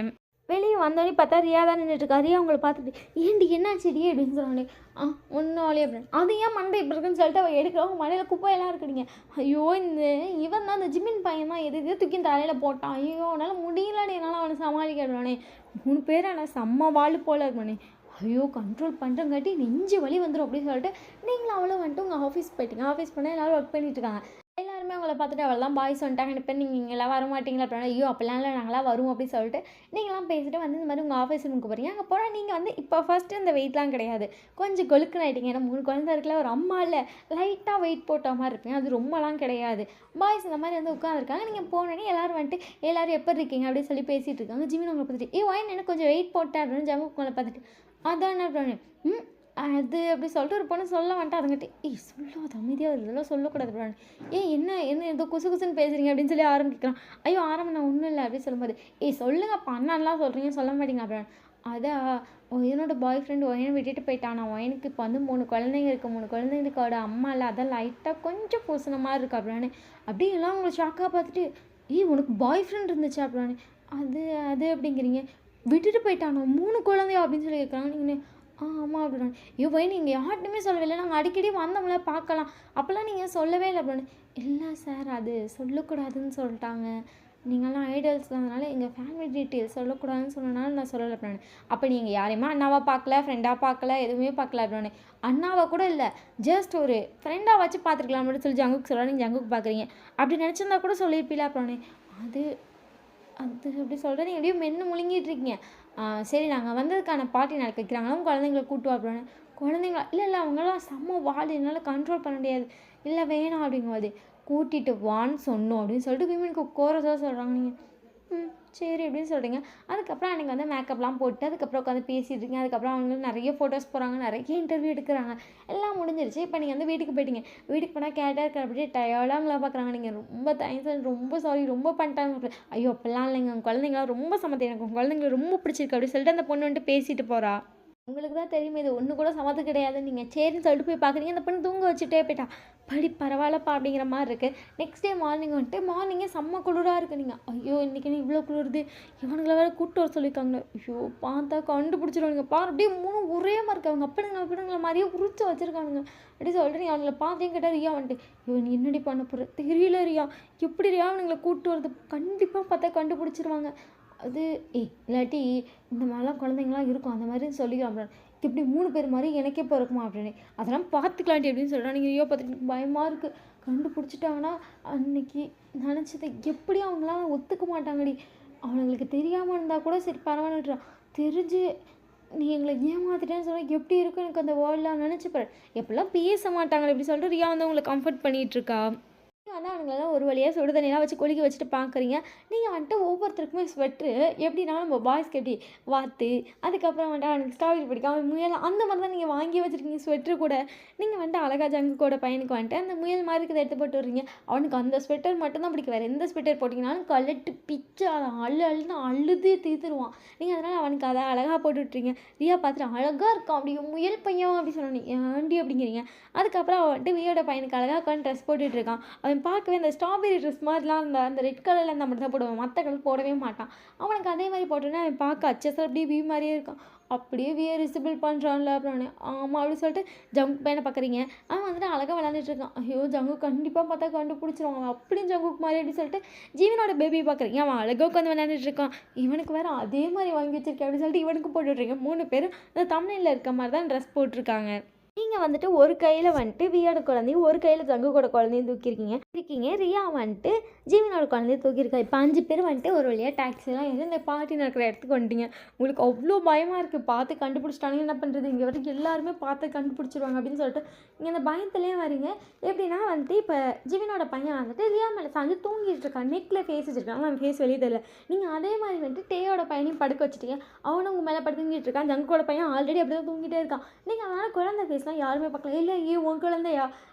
வெளியே வந்தோடனே பார்த்தா ரியா தான் நின்றுட்டுருக்கா. ரியா உங்களை பார்த்துட்டு ஏண்டி என்னாச்சுடி அப்படின்னு சொன்னானே. ஒன்றும் ஆளே அப்படின்னு. அது ஏன் மண்டை இப்படி இருக்குன்னு சொல்லிட்டு அவள் எடுக்கிறவங்க மண்டையில் குப்பையெல்லாம் இருக்குறீங்க. ஐயோ இவன் தான் அந்த ஜிமின் பையன் தான் எது தூக்கி தலையில் போட்டான். ஐயோ அவனால் முடியலன்னு என்னால் அவனை சமாளிக்கணுவானே. 3 பேர் ஆனால் செம்ம வாழ் போல இருக்கணே. ஐயோ கண்ட்ரோல் பண்ணுறங்காட்டி நெஞ்சு வலி வந்துடும் அப்படின்னு சொல்லிட்டு நீங்களும் அவளும் வந்துட்டு உங்கள் ஆஃபீஸ் போயிட்டீங்க. ஆஃபீஸ் போனால் எல்லோரும் ஒர்க் பண்ணிட்டு இருக்காங்க. எல்லாருமே அவங்கள பார்த்துட்டு அவள்லாம் பாய்ஸ் வந்துட்டாங்க இப்போ நீங்கள் எல்லாம் வர மாட்டீங்களா அப்படின்னா, ஐயோ அப்போலாம் இல்லை நாங்களாம் வருவோம் அப்படின்னு சொல்லிட்டு நீங்களாம் பேசிட்டு வந்து இந்த மாதிரி உங்கள் ஆஃபீஸ் ரூமுக்கு போகிறீங்க. அங்கே போனால் நீங்கள் வந்து இப்போ ஃபஸ்ட்டு இந்த வெயிட்லாம் கிடையாது, கொஞ்சம் கொழுக்குன்னு ஆகிட்டீங்க. ஏன்னா 3 குழந்தை இருக்குல்ல, ஒரு அம்மா இல்லை, லைட்டாக வெயிட் போட்ட மாதிரி இருப்பீங்க. அது ரொம்பலாம் கிடையாது. பாய்ஸ் இந்த மாதிரி வந்து உட்காந்துருக்காங்க. நீங்கள் போனோடனே எல்லோரும் வந்துட்டு எல்லோரும் எப்போ இருக்கீங்க அப்படின்னு சொல்லி பேசிகிட்டு இருக்காங்க. ஜிமின் உங்களை பார்த்துட்டு ஒயின் எனக்கு கொஞ்சம் வெயிட் போட்டேன் அப்படின்னு ஜம்முக்கு உங்களை பார்த்துட்டு அதான் அப்படின்னு அது அப்படி சொல்லிட்டு ஒரு பொண்ணு சொல்ல வந்துட்டு அதுங்கிட்ட சொல்லாது அமைதியாக இதெல்லாம் சொல்லக்கூடாது அப்படின்னு என்ன என்ன ஏதோ குசு குசுன்னு பேசுகிறீங்க அப்படின்னு சொல்லி ஆரம்பிக்கிறான். ஐயோ ஆரம்பம் நான் ஒன்றும் இல்லை அப்படின்னு சொல்லும்போது சொல்லுங்க பண்ணலாம் சொல்கிறீங்க சொல்ல மாட்டீங்க அப்படின்னு. அதான் என்னோட பாய் ஃப்ரெண்டு ஒயனை விட்டுட்டு போயிட்டான். நான் ஒயனுக்கு இப்போ வந்து 3 குழந்தைங்க இருக்குது. 3 குழந்தைங்களுக்கோட அம்மா இல்லை, அதான் லைட்டாக கொஞ்சம் பூசின மாதிரி இருக்கு அப்படின்னு. அப்படி எல்லாம் உங்களை ஷாக்காக பார்த்துட்டு உனக்கு பாய் ஃப்ரெண்ட் இருந்துச்சு அப்படின்னு. அது அது அப்படிங்கிறீங்க, விட்டுட்டு போயிட்டானோ 3 குழந்தையோ அப்படின்னு சொல்லி கேட்குறாங்க. நீங்கள் ஆமாம் அப்படின்னா போய் நீங்கள் யார்ட்டுமே சொல்லவே இல்லை, நாங்கள் அடிக்கடி வந்தோம்ல பார்க்கலாம், அப்போல்லாம் நீங்கள் சொல்லவே இல்லை அப்படின்னு. இல்லை சார் அது சொல்லக்கூடாதுன்னு சொல்லிட்டாங்க, நீங்கள்லாம் ஐடல்ஸ் அதனால எங்கள் ஃபேமிலி டீட்டெயில்ஸ் சொல்லக்கூடாதுன்னு சொன்னனால நான் சொல்லலை அப்படின்னு. அப்போ நீங்கள் யாரையுமா அண்ணாவை பார்க்கல, ஃப்ரெண்டாக பார்க்கல, எதுவுமே பார்க்கல அப்படின்னு. அண்ணாவை கூட இல்லை, ஜஸ்ட் ஒரு ஃப்ரெண்டாக வச்சு பார்த்துருக்கலாம் அப்படின்னு சொல்லி ஜங்குக்கு சொல்ல நீங்கள் ஜங்குக்கு பார்க்குறீங்க. அப்படி நினச்சிருந்தா கூட சொல்லியிருப்பீங்களா அப்படின்னு. அது அது அப்படி சொல்கிறேன், நீங்கள் எப்படியும் மென்று முழுங்கிட்டு இருக்கீங்க. சரி நாங்கள் வந்ததுக்கான பார்ட்டி நடக்க வைக்கிறாங்களும் குழந்தைங்களை கூட்டுவா அப்படின்னு. குழந்தைங்களா இல்லை அவங்களாம் செம்ம வால், என்னால் கண்ட்ரோல் பண்ண முடியாது, இல்லை வேணாம் அப்படிங்கும்போது கூட்டிகிட்டு வான்னு சொன்னோம் அப்படின்னு சொல்லிட்டு விமனுக்கு கோரஸாக சொல்கிறாங்க. நீங்கள் சரி அப்படின்னு சொல்கிறீங்க. அதுக்கப்புறம் அன்றைக்கி வந்து மேக்கப்லாம் போட்டு அதுக்கப்புறம் உட்காந்து பேசிகிட்டு இருக்கீங்க. அதுக்கப்புறம் அவங்களுக்கு நிறைய ஃபோட்டோஸ் போகிறாங்க, நிறைய இன்டர்வியூ எடுக்கிறாங்க, எல்லாம் முடிஞ்சிருச்சு. இப்போ நீங்கள் வந்து வீட்டுக்கு போயிட்டீங்க. வீட்டுக்கு போனால் கேட்டாக இருக்கிற அப்படியே டயர்டாக அவங்களா பார்க்குறாங்க. நீங்கள் ரொம்ப தேங்க்ஸ், ரொம்ப சாரி, ரொம்ப பண்ணிட்டாங்க. ஐயோ அப்போல்லாம் இல்லைங்க, உங்கள் குழந்தைங்களாம் ரொம்ப சமத்து, எனக்கு உங்கள் குழந்தைங்கள ரொம்ப பிடிச்சிருக்கு அப்படின்னு சொல்லிட்டு அந்த பொண்ணு வந்துட்டு பேசிட்டு போகிறா. உங்களுக்கு தான் தெரியுமே இது ஒன்று கூட சமத்து கிடையாது. நீங்கள் சரின்னு சொல்லிட்டு போய் பார்க்குறீங்க, அந்த பொண்ணு தூங்க வச்சுட்டே போயிட்டா. படி பரவாயில்லப்பா அப்படிங்கிற மாதிரி இருக்குது. நெக்ஸ்ட் டே மார்னிங் வந்துட்டு மார்னிங்கே செம்ம குளிராக இருக்குது. நீங்கள் ஐயோ இன்றைக்கி இவ்வளோ குளிருது, இவனுங்களை வேறு கூப்பிட்டு வர சொல்லியிருக்காங்க. ஐயோ பார்த்தா கண்டுபிடிச்சிருவானுங்க பாரு, அப்படியே 3 ஒரே மாதிரி இருக்கு. அவங்க அப்படிங்கள மாதிரியே உரிச்சு வச்சுருக்கானுங்க. அப்படி சொல்லிட்டு நீ அவங்கள பார்த்தேன் கேட்டால் ரியா வந்துட்டு நீ என்னடி பண்ண போகிற தெரியல ரியா, எப்படி ரியா அவனுங்களை கூப்பிட்டு வரது, கண்டிப்பாக பார்த்தா கண்டுபிடிச்சிருவாங்க. அது இல்லாட்டி இந்த மாதிரிலாம் குழந்தைங்களாம் இருக்கும் அந்த மாதிரி சொல்லிக்கலாம் அப்படின்னு. இப்படி 3 பேர் மாதிரி எனக்கே பிறக்குமா அப்படின்னு. அதெல்லாம் பார்த்துக்கலாண்டி அப்படின்னு சொல்கிறான். நீங்கள் ஐயோ பார்த்துட்டு பயமாக இருக்குது, கண்டுபிடிச்சிட்டாங்கன்னா அன்னைக்கு நினச்சதை எப்படி அவங்களாம் ஒத்துக்க மாட்டாங்கடி. அவங்களுக்கு தெரியாமல் இருந்தால் கூட சரி பரவாயில்லட்றான், தெரிஞ்சு நீ எங்களை ஏமாத்திட்டேன்னு சொன்னால் எப்படி இருக்கும் எனக்கு அந்த வேர்ல்டெலாம் நினச்சிப்பாரு. எப்படிலாம் பேச மாட்டாங்களே இப்படி சொல்லிட்டு ரியா வந்து உங்களை கம்ஃபர்ட் பண்ணிகிட்ருக்கா. வந்து அவங்களெல்லாம் ஒரு வழியாக சுடு தண்ணியெலாம் வச்சு கொதிக்க வச்சுட்டு பார்க்குறீங்க. நீங்கள் வந்துட்டு ஒவ்வொருத்தருக்குமே ஸ்வெட்ரு எப்படின்னா நம்ம பாய்ஸ்க்கு எப்படி வாத்து, அதுக்கப்புறம் வந்துட்டு அவனுக்கு ஸ்ட்ராபெரி பிடிக்கும், அவன் முயல், அந்த மாதிரி தான் நீங்கள் வாங்கி வச்சுருக்கீங்க ஸ்வெட்ரு கூட. நீங்கள் வந்துட்டு அழகா ஜங்குக்கோட பையனுக்கு வந்துட்டு அந்த முயல் மாதிரி இருக்கிறத எடுத்து போட்டு வர்றீங்க. அவனுக்கு அந்த ஸ்வெட்டர் மட்டும்தான் பிடிக்கும், வேறு எந்த ஸ்வெட்டர் போட்டிங்கனாலும் கலட்டு பிச்சு அதை அழுன்னு அழுது தீர்த்துருவான். நீங்கள் அதனால் அவனுக்கு அதை அழகாக போட்டு விட்றீங்க. ரியா பார்த்துட்டு அழகாக இருக்கான் அப்படி முயல் பையன் அப்படி சொன்னோன்னே ஏன்டி அப்படிங்கிறீங்க. அதுக்கப்புறம் அவன் வந்துட்டு வியோட பையனுக்கு அழகாக உட்காந்து ட்ரெஸ் போட்டுட்டு இருக்கான். அவன் பார்க்கவே இந்த ஸ்ட்ராபெரி ட்ரெஸ் மாதிரிலாம் அந்த ரெட் கலரில் இருந்தால் மட்டும் தான் போடுவான், மற்ற கலர் போடவே மாட்டான். அவனுக்கு அதே மாதிரி போட்டோன்னா அவன் பார்க்க அச்சசல் அப்படியே வியூ மாதிரியே இருக்கான். அப்படியே வியர் ரிசிபிள் பண்ணுறான்ல அப்படின்னு. ஆமாம் அப்படின்னு சொல்லிட்டு ஜங்கு பையனை பார்க்குறீங்க. அவன் வந்துட்டு அழகாக விளாண்டுட்டு இருக்கான். ஐயோ ஜங்கு கண்டிப்பாக பார்த்தா கண்டுபிடிச்சிருவான், அவன் அப்படியும் ஜங்குக்கு மாதிரி அப்படின்னு சொல்லிட்டு ஜீவனோட பேபி பார்க்குறீங்க. அவன் அழகாக உட்காந்து விளையாண்டுட்டு இருக்கான். இவனுக்கு வேறு அதே மாதிரி வாங்கி வச்சிருக்கேன் அப்படின்னு சொல்லிட்டு இவனுக்கு போட்டுட்ருக்கீங்க. 3 பேரும் இந்த தமிழில் இருக்க மாதிரி தான் ட்ரெஸ் போட்டிருக்காங்க. நீங்கள் வந்துட்டு ஒரு கையில் வந்துட்டு வியோட குழந்தையும் ஒரு கையில் ஜங்குக்கோட குழந்தையும் தூக்கியிருக்கீங்க. ரியா வந்துட்டு ஜீவனோட குழந்தைய தூக்கியிருக்கா. இப்போ 5 பேர் வந்துட்டு ஒரு வழியாக டாக்ஸிலாம் ஏறி இந்த பார்ட்டி நடக்கிற இடத்துக்கு வந்துட்டீங்க. உங்களுக்கு அவ்வளோ பயமாக இருக்குது, பார்த்து கண்டுபிடிச்சிட்டாங்க என்ன பண்ணுறது, இங்கே வரைக்கும் எல்லாருமே பார்த்து கண்டுபிடிச்சிருவாங்க அப்படின்னு சொல்லிட்டு நீங்கள் இந்த பயத்துலேயே வரீங்க. எப்படின்னா வந்துட்டு இப்போ ஜீவனோட பையன் வந்துட்டு ரியா மேலே சாஞ்சு தூங்கிட்டு இருக்கான், நெக்கில் ஃபேஸ் வச்சுருக்காங்க, அவன் ஃபேஸ் வெளியே தெரியல. நீங்கள் அதே மாதிரி வந்துட்டு டேயோட பையனையும் படுக்க வச்சுட்டீங்க, அவனும் உங்கள் மேலே படுத்து தூங்கிட்டு இருக்கான். ஜங்குக்கோட பையன் ஆல்ரெடி அப்படி தான் தூங்கிட்டே இருக்கான். நீங்கள் அதனால் குழந்தை ஃபேஸ்லாம் யாருமே பார்க்கல. இல்லை உன் குழந்தையா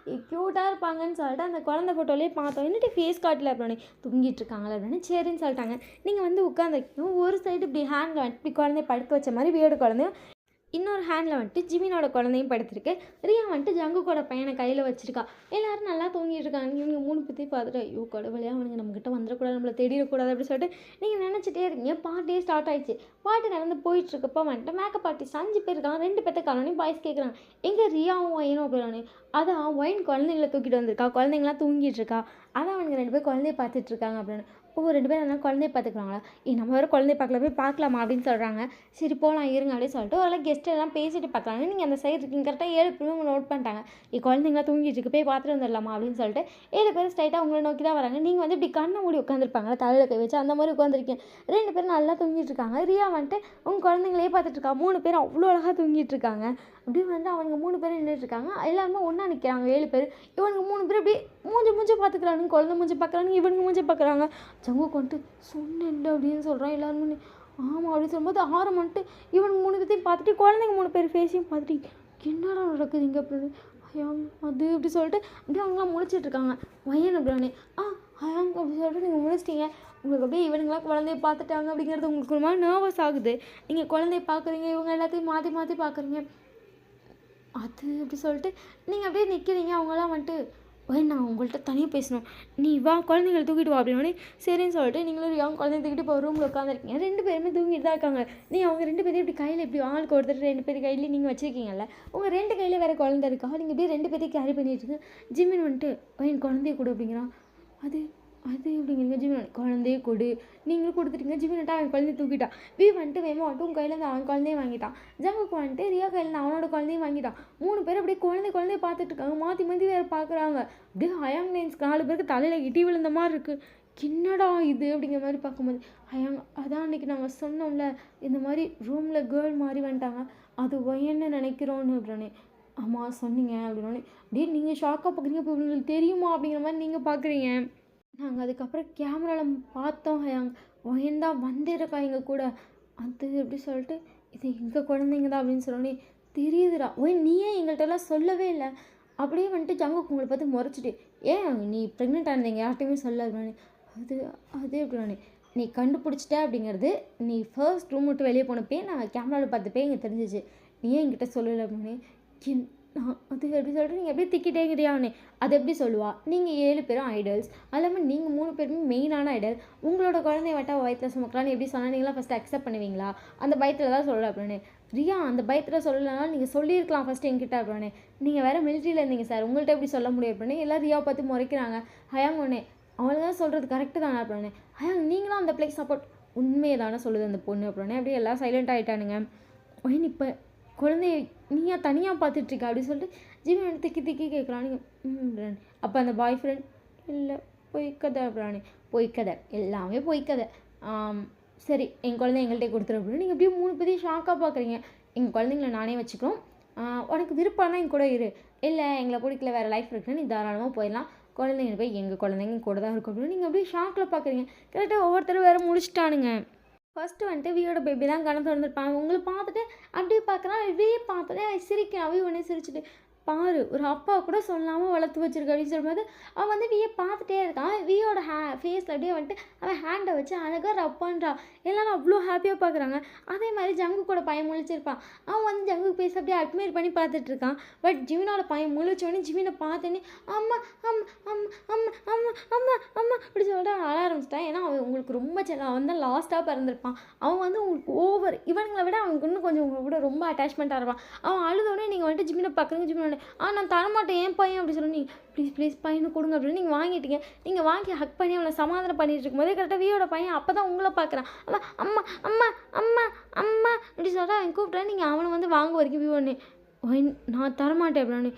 க்யூட்டாக இருப்பாங்கன்னு சொல்லிட்டு அந்த குழந்தை ஃபோட்டோலேயே பார்த்தோம், என்னட்டு ஃபேஸ் காட்டில் அப்படின்னு தூங்கிட்டு இருக்காங்களே அப்படின்னு சரின்னு சொல்லிட்டாங்க. நீங்கள் வந்து உட்காந்துருக்கீங்க. ஒரு சைடு இப்படி ஹேண்டில் வந்துட்டு இப்படி குழந்தைய படுக்க வச்ச மாதிரி வீடு குழந்தையும், இன்னொரு ஹேண்டில் வந்துட்டு ஜிமினோட குழந்தையும் படுத்திருக்கு. ரியா வந்துட்டு ஜங்குக்கோட பையனை கையில் வச்சுருக்கா. எல்லோரும் நல்லா தூங்கிட்டு இருக்காங்க. இவங்க 3 பேத்தையும் பார்த்துட்டு ஐயோ கடவுளையாக அவனுங்க நம்மக்கிட்ட வந்துடக்கூடாது, நம்மளை தேடிடக்கூடாது அப்படின்னு சொல்லிட்டு நீங்கள் நினச்சிட்டே இருக்கீங்க. பார்ட்டியே ஸ்டார்ட் ஆயிடுச்சு. பார்ட்டி நடந்து போயிட்டுருக்கப்போ வந்துட்டு மேக்கப் ஆர்டிஸ்ட் 5 பேர் இருக்காங்க. 2 பேர்த்த காலனி பாய்ஸ் கேட்குறாங்க, எங்கே ரியாவும் வேணும் அப்படின்னு. அதான் ஒயின் குழந்தைங்கள தூக்கிட்டு வந்திருக்கா, குழந்தைங்கலாம் தூங்கிட்டு இருக்கா. அதான் அவனுங்க 2 பேரும் குழந்தைய பார்த்துட்டு இருக்காங்க அப்படின்னு. ஓ! 2 பேரும் அதனால குழந்தைய பார்த்துக்குறாங்களா? நம்ம வேற குழந்தைய பார்க்கல, போய் பார்க்கலாமா அப்படின்னு சொல்றாங்க. சரி போலாம் இருங்க அப்படின்னு சொல்லிட்டு ஓரளவு கெஸ்ட் எல்லாம் பேசிட்டு பார்க்குறாங்க. நீங்க அந்த சைடு இருக்கீங்க. கரெக்ட்டா 7 பேரும் நோட் பண்ணிட்டாங்க. குழந்தைங்கலாம் தூங்கிட்டு இருக்கு, போய் பார்த்துட்டு வந்துடலாமா அப்படின்னு சொல்லிட்டு 7 பேரும் ஸ்ட்ரைட்டா உங்கள நோக்கி தான் வராங்க. நீங்க வந்து இப்படி கண்ண மூடி உட்காந்துருப்பாங்கல்ல, தலையில கை வச்சு அந்த மாதிரி உட்காந்துருக்கீங்க. 2 பேரும் நல்லா தூங்கிட்டு இருக்காங்க. ரியா வந்துட்டு உங்க குழந்தைங்களே பார்த்துட்டு இருக்கா. 3 பேரும் அவ்வளோ அழகா தூங்கிட்டு இருக்காங்க. அப்படியே வந்து அவனுங்க 3 பேரும் நின்னுட்டு இருக்காங்க. எல்லாருமே ஒண்ணா நிக்கிறாங்க 7 பேரு. இவனுங்க 3 பேரும் அப்படியே மூஞ்ச பார்த்துக்கிறானுங்க. குழந்தை மூஞ்ச பார்க்குறானுங்க, இவனுங்க மூஞ்ச பார்க்குறாங்க. ஜங்குக் வந்துட்டு சொன்னேன்ல அப்படின்னு சொல்கிறான். எல்லாருமே ஆமாம் அப்படின்னு சொல்லும்போது ஆரம் வந்துட்டு இவனுங்க 3 பேர்த்தையும் பார்த்துட்டு குழந்தைங்க 3 பேர் ஃபேஸையும் பார்த்துட்டு என்னடா நடக்குது இங்கே அப்படின்னு ஹயாங் அது அப்படி சொல்லிட்டு அப்படியே அவங்களாம் முழிச்சிட்டு இருக்காங்க. வயன் அப்படின்னே ஹயாங் அப்படி சொல்லிட்டு நீங்கள் முழிச்சிட்டீங்க. உங்களுக்கு அப்படியே இவனுங்களாம் குழந்தைய பார்த்துட்டாங்க அப்படிங்கிறது உங்களுக்கு ஒரு மாதிரி நர்வஸ் ஆகுது. நீங்கள் குழந்தைய பார்க்குறீங்க, இவங்க எல்லாத்தையும் மாற்றி மாற்றி பார்க்குறீங்க. அது அப்படி சொல்லிட்டு நீங்கள் அப்படியே நிற்கிறீங்க. அவங்களாம் வந்துட்டு ஒய் நான் உங்கள்கிட்ட தனியாக பேசணும், நீ வா குழந்தைங்களை தூக்கிட்டு வா அப்படின்னோடனே சரின்னு சொல்லிட்டு நீங்களும் ரியாவும் குழந்தைய தூக்கிட்டு இப்போ ரூமில் உட்காந்துருக்கீங்க. 2 பேருமே தூங்கிட்டு தான் இருக்காங்க. நீங்கள் அவங்க 2 பேரையும் இப்படி கையில் இப்படி ஆளுக்கு ஒருத்தர் 2 பேர் கையிலேயே நீங்கள் வச்சுருக்கீங்கல்ல, உங்கள் 2 கையில் வேறு குழந்தை இருக்கா. நீங்கள் இப்படியே 2 பேரையும் கேரி பண்ணிட்டு இருக்கு. ஜிமின் வந்துட்டு என் குழந்தைய கொடு அப்படிங்கிறான். அது அது எப்படிங்கிறீங்க ஜிமின் குழந்தைய கொடு, நீங்களும் கொடுத்துட்டீங்க. ஜிமின்ட்டா அவன் குழந்தைய தூக்கிட்டான். வந்துட்டு வேமா வந்துட்டு உங்கள் கையிலேருந்து அவன் குழந்தைய வாங்கிட்டான். ஜங்குக்கு வந்துட்டு ரியா கையிலேருந்து அவனோட குழந்தையும் வாங்கிட்டான். 3 பேர் அப்படியே குழந்தைய பார்த்துட்டு இருக்காங்க. மாற்றி மாற்றி வேறு பார்க்குறாங்க. அப்படியே ஹயாங் லைன்ஸ் 4 பேருக்கு தலையில் இடி விழுந்த மாதிரி இருக்குது. என்னடா இது அப்படிங்கிற மாதிரி பார்க்கும்போது ஹயாங் அதான் அன்றைக்கி நாங்கள் சொன்னோம்ல, இந்த மாதிரி ரூமில் கேர்ள் மாதிரி வந்துட்டாங்க, அது ஒயன்னு நினைக்கிறோன்னு அப்படின்னே. ஆமாம் சொன்னீங்க அப்படின்னோடனே அப்படியே நீங்கள் ஷாக்காக பார்க்குறீங்க. இப்போ உங்களுக்கு தெரியுமா அப்படிங்கிற மாதிரி நீங்கள் பார்க்குறீங்க. நாங்கள் அதுக்கப்புறம் கேமராவில் பார்த்தோம் ஹயாங், ஒயன் தான் வந்திருக்கா எங்கள் கூட. அது எப்படி சொல்லிட்டு இது எங்கள் குழந்தைங்க தான் அப்படின்னு சொன்னோன்னே தெரியுதுடா. ஒயன் நீ ஏன் எங்கள்கிட்டலாம் சொல்லவே இல்லை. அப்படியே வந்துட்டு ஜங்குக்கு உங்களை பார்த்து முறைச்சிட்டு ஏன் நீ ப்ரெக்னென்ட் ஆனீங்க யார்கிட்டையுமே சொல்ல அப்படின்னே. அது அது எப்படின்னே நீ கண்டுபிடிச்சிட்ட அப்படிங்கிறது நீ ஃபர்ஸ்ட் ரூம் விட்டு வெளியே போனப்பே நான் கேமராவில் பார்த்தப்பே இங்கே தெரிஞ்சிச்சு. நீ ஏன் என்கிட்ட சொல்லலை அப்படின்னே. அது எப்படி சொல்லிட்டு நீங்கள் எப்படி திக்கிட்டேங்கிறியானே. அது எப்படி சொல்லுவா. நீங்கள் 7 பேரும் ஐடல்ஸ், அது இல்லாமல் நீங்கள் 3 பேருமே மெயினான ஐடல். உங்களோட குழந்தைய வட்டா வயிற்றில் சுமக்கலான்னு எப்படி சொன்னால் நீங்களாம் ஃபஸ்ட்டு அக்செப்ட் பண்ணுவீங்களா. அந்த பயத்தில் தான் சொல்லலை அப்படின்னு. ரியா அந்த பயத்தில் சொல்லலைன்னா நீங்கள் சொல்லியிருக்கலாம் ஃபஸ்ட்டு என்கிட்ட அப்படின்னு. நீங்கள் வேறு மிலிட்ரியில் இருந்தீங்க சார், உங்கள்கிட்ட எப்படி சொல்ல முடியும் அப்படின்னு எல்லாம் ரியாவை பார்த்து முறைக்கிறாங்க. ஹயாங் ஒன்னே அவளை தான் சொல்கிறது கரெக்டு தானே அப்படின்னு. ஹயாங் நீங்களும் அந்த பிள்ளைக்கு சப்போர்ட் உண்மையை தானே சொல்லுது அந்த பொண்ணு அப்படின்னு. அப்படியே எல்லாம் சைலண்ட் ஆகிட்டானுங்க. ஒயின் இப்போ குழந்தைய நீயா தனியாக பார்த்துட்ருக்க அப்படி சொல்லிட்டு ஜிமின் எடுத்து திக்கி திக்கி கேட்குறான். நீங்கள் அப்போ அந்த பாய் ஃப்ரெண்ட் இல்லை பொய்க்கதை அப்படின்னானே. பொய்க்கதை எல்லாமே பொய்க்கதை. சரி எங்கள் குழந்தை எங்கள்கிட்ட கொடுத்துரு அப்படின்னு. நீங்கள் எப்படியும் 3 பேரையும் ஷாக்காக பார்க்குறீங்க. எங்கள் குழந்தைங்கள நானே வச்சுக்கிறோம், உனக்கு விருப்பம்னா என் கூட இரு, இல்லை எங்களை பிடிக்கல வேறு லைஃப் இருக்குன்னு நீ தாராளமாக போயிடலாம், குழந்தைங்க போய் எங்கள் குழந்தைங்க கூட தான் இருக்கும் அப்படின்னு. நீங்கள் அப்படியே ஷாக்கில் பார்க்குறீங்க. கரெக்டாக ஒவ்வொருத்தரும் வேறு முடிச்சிட்டானுங்க. ஃபஸ்ட்டு வந்துட்டு வியோட பேபி தான் கணக்கு திறந்துருப்பாங்க. உங்களை பார்த்துட்டு அப்படியே பார்க்குறான். வியை பார்த்துட்டு சிரிக்கிறான். வி உடனே சிரிச்சுட்டு பாரு ஒரு அப்பா கூட சொல்லாமல் வளர்த்து வச்சிருக்க அப்படின்னு சொல்லும்போது அவன் வந்து வியை பார்த்துட்டே இருக்கான். வியோட ஃபேஸில் அப்படியே வந்துட்டு அவன் ஹேண்டை வச்சு அழகாக ரப் பண்ணுறான். எல்லாரும் அவ்வளோ ஹாப்பியாக பார்க்குறாங்க. அதே மாதிரி ஜங்குக்கோட பையன் முழிச்சிருப்பான். அவன் வந்து ஜங்குக்கு பேச அப்படியே அட்மையர் பண்ணி பார்த்துட்டு இருக்கான். பட் ஜிமினோட பையன் முழிச்சோடனே ஜிமினை பார்த்தோன்னே அம்மா அம்மா அம்மா அம்மா அம்மா அம்மா அம்மா அப்படி சொல்லிட்டு அவன் அழ ஆரம்பிச்சிட்டான். ஏன்னா அவன் உங்களுக்கு ரொம்ப செல்லம். அவன் தான் லாஸ்ட்டாக பிறந்திருப்பான். அவன் வந்து உங்களுக்கு ஓவர் இவனுங்களை விட அவனுக்கு இன்னும் கொஞ்சம் உங்களை விட ரொம்ப அட்டாச்மெண்ட்டாக இருப்பான். அவன் அழுதோடனே நீங்கள் வந்துட்டு ஜிமினை பார்க்குறீங்க. ஜிமினோட நான் தரமாட்டேன் ஏன் பையன் அப்படி சொல்லி நீங்கள் ப்ளீஸ் பையனை கொடுங்க அப்படின்னு நீங்கள் வாங்கிட்டீங்க. நீங்கள் வாங்கி ஹக் பண்ணி அவனை சமாதானம் பண்ணிட்டு இருக்கும்போதே கரெக்டாக வியோட பையன் அப்போ தான் உங்களை பார்க்குறான். அவன் அம்மா அம்மா அம்மா அம்மா அப்படி சொல்கிறா. அவன் கூப்பிட்றேன். நீங்கள் அவனை வந்து வாங்க வரைக்கும் வியோன்னு நான் தரமாட்டேன் அப்படின்னு.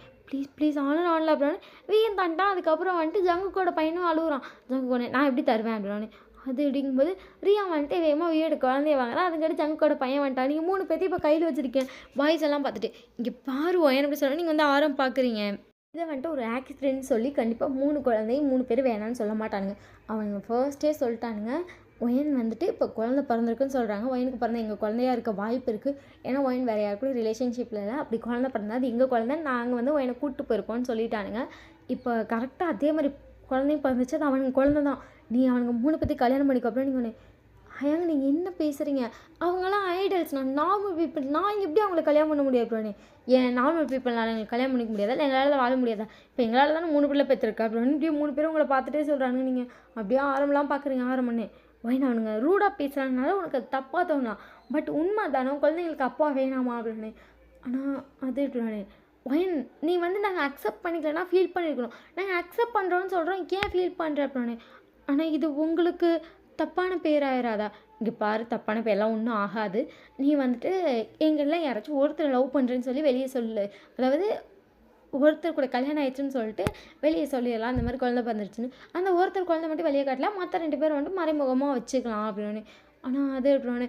ப்ளீஸ் ஆனல அப்படின்னு வீயன் தண்டான். அதுக்கப்புறம் வந்துட்டு ஜங்குக்கோட பையனும் அழுகுறான். ஜங்குக்கோனே நான் எப்படி தருவேன் அப்படின்னு. அது அப்படிங்கும்போது ரியா வந்துட்டு வேகமாக வீடு குழந்தைய வாங்குறான். அதுக்காட்டி ஜங்குக்கோட பையன் வந்துட்டான். நீங்கள் 3 பேர்த்தையும் இப்போ கையில் வச்சுருக்கேன். பாய்ஸ் எல்லாம் பார்த்துட்டு இங்கே பாருவோம் என்ன அப்படி சொன்னால் நீங்கள் வந்து ஆரம் பார்க்குறீங்க. இதை வந்துட்டு ஒரு ஆக்சிடென்ட் சொல்லி கண்டிப்பாக 3 குழந்தையும் 3 பேர் வேணான்னு சொல்ல மாட்டானுங்க. அவங்க ஃபர்ஸ்ட்டே சொல்லிட்டானுங்க. ஒயன் வந்துட்டு இப்போ குழந்தை பிறந்திருக்குன்னு சொல்கிறாங்க. ஒயனுக்கு பிறந்த எங்கள் குழந்தையா இருக்க வாய்ப்பு இருக்குது. ஏன்னா ஒயன் வேறு யாருக்கும் ரிலேஷன்ஷிப்பில் இல்லை. அப்படி குழந்தை பிறந்தா அது எங்கள் குழந்தை, நாங்கள் வந்து ஒயனை கூப்பிட்டு போயிருக்கோம்னு சொல்லிட்டானுங்க. இப்போ கரெக்டாக அதே மாதிரி குழந்தையும் பிறந்துச்சு. அது அவனுக்கு குழந்தை தான். நீ அவனுக்கு 3 பேர்த்தையும் கல்யாணம் பண்ணிக்கோ அப்படின்னு நீங்கள் ஒன்று ஹயாங் நீங்கள் என்ன பேசுகிறீங்க. அவங்களாம் ஐடல்ஸ், நான் நார்மல் பீப்புள், நான் எப்படி அவங்கள கல்யாணம் பண்ண முடியாது அப்படின்னு. ஏன் நார்மல் பீப்புள்னால எங்களுக்கு கல்யாணம் பண்ணிக்க முடியாதா, இல்லை எங்களால் வாழ முடியாதா. இப்போ எங்களால் தானே 3 பிள்ளை பெற்றிருக்கா அப்படின்னு. இப்படியே 3 பேரும் உங்களை பார்த்துட்டே சொல்கிறாங்க. நீங்கள் அப்படியே ஆரம்பலாம் பார்க்குறீங்க. ஆரம்பண்ணே ஒயின் அவனுங்க ரூடாக பேசுகிறாங்கனால உனக்கு அது தப்பாக தோணலாம். பட் உண்மை தானே குழந்தைங்களுக்கு அப்பா வேணாமா அப்படின்னு. ஆனால் அது எப்படினானே ஒயன் நீ வந்து நாங்கள் அக்செப்ட் பண்ணிக்கலன்னா ஃபீல் பண்ணியிருக்கணும். நாங்கள் அக்செப்ட் பண்ணுறோன்னு சொல்கிறோம், ஏன் ஃபீல் பண்ணுற அப்புறம்னு. ஆனால் இது உங்களுக்கு தப்பான பேர் ஆயிராதா? இங்கே பாரு, தப்பான பேர்லாம் ஒன்றும் ஆகாது. நீ வந்துட்டு எங்கள்லாம் யாராச்சும் ஒருத்தர் லவ் பண்ணுறேன்னு சொல்லி வெளியே சொல்லு. அதாவது ஒருத்தர் கூட கல்யாணம் ஆயிடுச்சுன்னு சொல்லிட்டு வெளியே சொல்லிடலாம், அந்த மாதிரி குழந்தை பிறந்துருச்சுன்னு. அந்த ஒருத்தர் குழந்தை மட்டும் வெளியே காட்டலாம், மற்ற 2 பேர் வந்துட்டு மறைமுகமாக வச்சுக்கலாம் அப்படின்னு. ஆனால் அது அப்படின்னு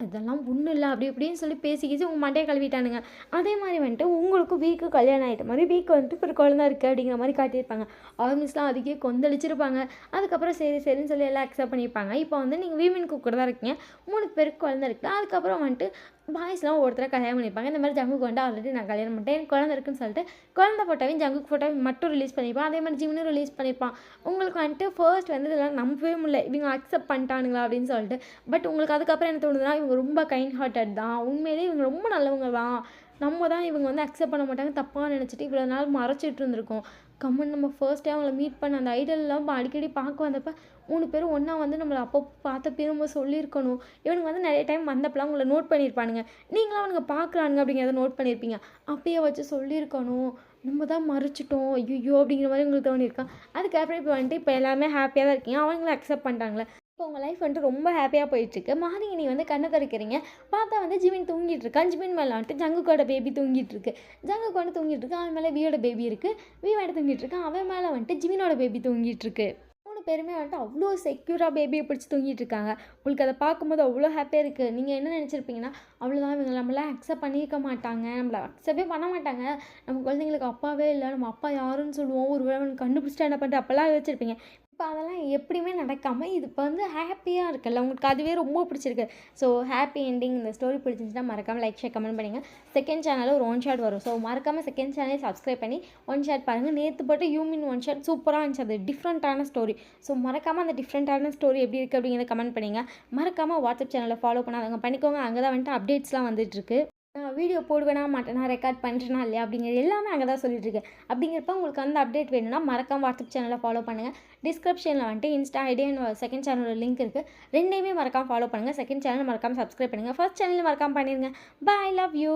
அதெல்லாம் ஒன்றும் இல்லை அப்படி இப்படின்னு சொல்லி பேசிக்கிச்சு உங்கள் மண்டையை கழுவிட்டானுங்க. அதே மாதிரி வந்துட்டு உங்களுக்கும் வீக்கு கல்யாணம் ஆகிட்ட மாதிரி வீக்கு வந்துட்டு இப்போ ஒரு குழந்தை இருக்குது அப்படிங்கிற மாதிரி காட்டியிருப்பாங்க. ஆல்மோஸ்ட்லாம் அதுக்கே கொந்தளிச்சிருப்பாங்க. அதுக்கப்புறம் சரி சரின்னு சொல்லி எல்லாம் அக்செப்ட் பண்ணியிருப்பாங்க. இப்போ வந்து நீங்கள் வீமன் குக்கர் தான் இருக்கீங்க, 3 பேருக்கு குழந்தை இருக்குது. அதுக்கப்புறம் வந்துட்டு பாய்ஸ்லாம் ஒருத்தரை கல்யாணம் பண்ணியிருப்பாங்க. இந்த மாதிரி ஜங்குக்கு வந்துட்டு ஆல்ரெடி நான் கல்யாணம் பண்ணிட்டேன், எனக்கு குழந்தை இருக்குன்னு சொல்லிட்டு குழந்தை ஃபோட்டோவையும் ஜங்குக்கு ஃபோட்டோவையும் மட்டும் ரிலீஸ் பண்ணியிருப்பான். அதே மாதிரி ஜிம்னும் ரிலீஸ் பண்ணியிருப்பான். உங்களுக்கு வந்துட்டு ஃபர்ஸ்ட் வந்து இதெல்லாம் நம்பவே முடியல, இவங்க அக்செப்ட் பண்ணிட்டானுங்களா அப்படின்னு சொல்லிட்டு. பட் உங்களுக்கு அதுக்கப்புறம் என்ன தோணுதுன்னா, இவங்க ரொம்ப கைண்ட் ஹார்ட்டட் தான், உண்மையிலேயே இவங்க ரொம்ப நல்லவங்க தான், நம்ம தான் இவங்க வந்து அக்செப்ட் பண்ண மாட்டாங்க தப்பாக நினச்சிட்டு இவ்வளோ நாள் மறைச்சிட்டு இருந்திருக்கோம். கம்மன் நம்ம ஃபர்ஸ்ட்டே அவங்கள மீட் பண்ண அந்த ஐடல்லாம் அடிக்கடி பார்க்க வந்தப்போ 3 பேரும் ஒன்றா வந்து நம்மளை அப்போ பார்த்தப்பே நம்ம சொல்லியிருக்கணும். இவனுங்க வந்து நிறைய டைம் வந்தப்பெல்லாம் உங்களை நோட் பண்ணியிருப்பானுங்க, நீங்களாம் அவனுங்க பார்க்குறானுங்க அப்படிங்கிறத நோட் பண்ணியிருப்பீங்க. அப்பயே வச்சு சொல்லியிருக்கணும், நம்ம தான் மறைச்சிட்டோம் ஐயோ அப்படிங்கிற மாதிரி உங்களுக்கு தோணியிருக்கா. அதுக்கப்புறம் இப்போ வந்துட்டு இப்போ எல்லாமே ஹாப்பியாக தான் இருக்கீங்க, அவங்களும் அக்செப்ட் பண்ணிட்டாங்களே. இப்போ உங்கள் லைஃப் வந்துட்டு ரொம்ப ஹாப்பியாக போயிட்டுருக்கு. மார்னிங் நீ வந்து கண்ணை திறக்கிறீங்க, பார்த்தா வந்து ஜிமின் தூங்கிட்டு இருக்கான். ஜிமின் மேலே வந்துட்டு ஜங்குக்கோட பேபி தூங்கிட்டு இருக்கு. ஜங்குக்கு வந்து தூங்கிட்டு இருக்கு, அவன் மேலே வியோட பேபி இருக்குது. வி வந்துட்டு தூங்கிட்டு இருக்கான், அவன் மேலே வந்துட்டு ஜிமினோட பேபி தூங்கிட்டு இருக்கு. 3 பேருமே வந்துட்டு அவ்வளோ செக்யூராக பேபியை பிடிச்சி தூங்கிட்டு இருக்காங்க. உங்களுக்கு அதை பார்க்கும்போது அவ்வளோ ஹாப்பியாக இருக்குது. நீங்கள் என்ன நினச்சிருப்பீங்கன்னா, அவ்வளோதான் இவங்க நம்மளாம் அக்செப்ட் பண்ணியிருக்க மாட்டாங்க, நம்மளை அக்செப்டே பண்ண மாட்டாங்க, நம்ம குழந்தைங்களுக்கு அப்பாவே இல்லை, நம்ம அப்பா யாருன்னு சொல்லுவோம், ஒரு வேளை கண்டுபிடிச்சிட்டா என்ன பண்ணுற அப்போல்லாம் யோசிச்சிருப்பீங்க. இப்போ அதெல்லாம் எப்படியுமே நடக்காமல் இது இப்போ வந்து ஹாப்பியாக இருக்குல்ல, உங்களுக்கு அதுவே ரொம்ப பிடிச்சிருக்கு. So happy ending. இந்த ஸ்டோரி பிடிச்சிருந்துச்சுன்னா மறக்காமல் லைக் ஷேர் கமெண்ட் பண்ணுங்கள். செகண்ட் சேனலில் ஒரு 1 ஷாட் வரும், ஸோ மறக்காமல் செகண்ட் சேனலை சப்ஸ்கிரைப் பண்ணி 1 ஷாட் பாருங்கள். நேற்று போட்டு யூமின் 1 ஷாட் சூப்பராக இருந்துச்சு, அது டிஃப்ரெண்ட்டான ஸ்டோரி. ஸோ மறக்காமல் அந்த டிஃப்ரெண்ட்டான ஸ்டோரி எப்படி இருக்குது அப்படிங்கிறத கமெண்ட் பண்ணுங்கள். மறக்காமல் வாட்ஸ்அப் சேனலை ஃபாலோ பண்ணாதவங்க பண்ணிக்கோங்க, அங்கே தான் வந்துட்டு அப்டேட்ஸ்லாம் வந்துட்டுருக்கு. நான் வீடியோ போடுவேனா மாட்டேனா, ரெக்கார்ட் பண்ணுறேனா இல்லையா அப்படிங்கிறது எல்லாமே அங்கே தான் சொல்லிட்டுருக்கேன். அப்படிங்கிறப்ப உங்களுக்கு அந்த அப்டேட் வேணும்னா மறக்காம வாட்ஸ்அப் சேனலை ஃபாலோ பண்ணுங்கள். டிஸ்கிரிப்ஷனில் வந்துட்டு இன்ஸ்டா ஐடி அண்ட் செகண்ட் சேனலோட லிங்க் இருக்குது, ரெண்டையுமே மறக்காமல் ஃபாலோ பண்ணுங்கள். செகண்ட் சேனல் மறக்காமல் சப்ஸ்கிரைப் பண்ணுங்கள், ஃபர்ஸ்ட் சேனல் மறக்காமல் பண்ணிடுங்க. பாய், லவ் யூ.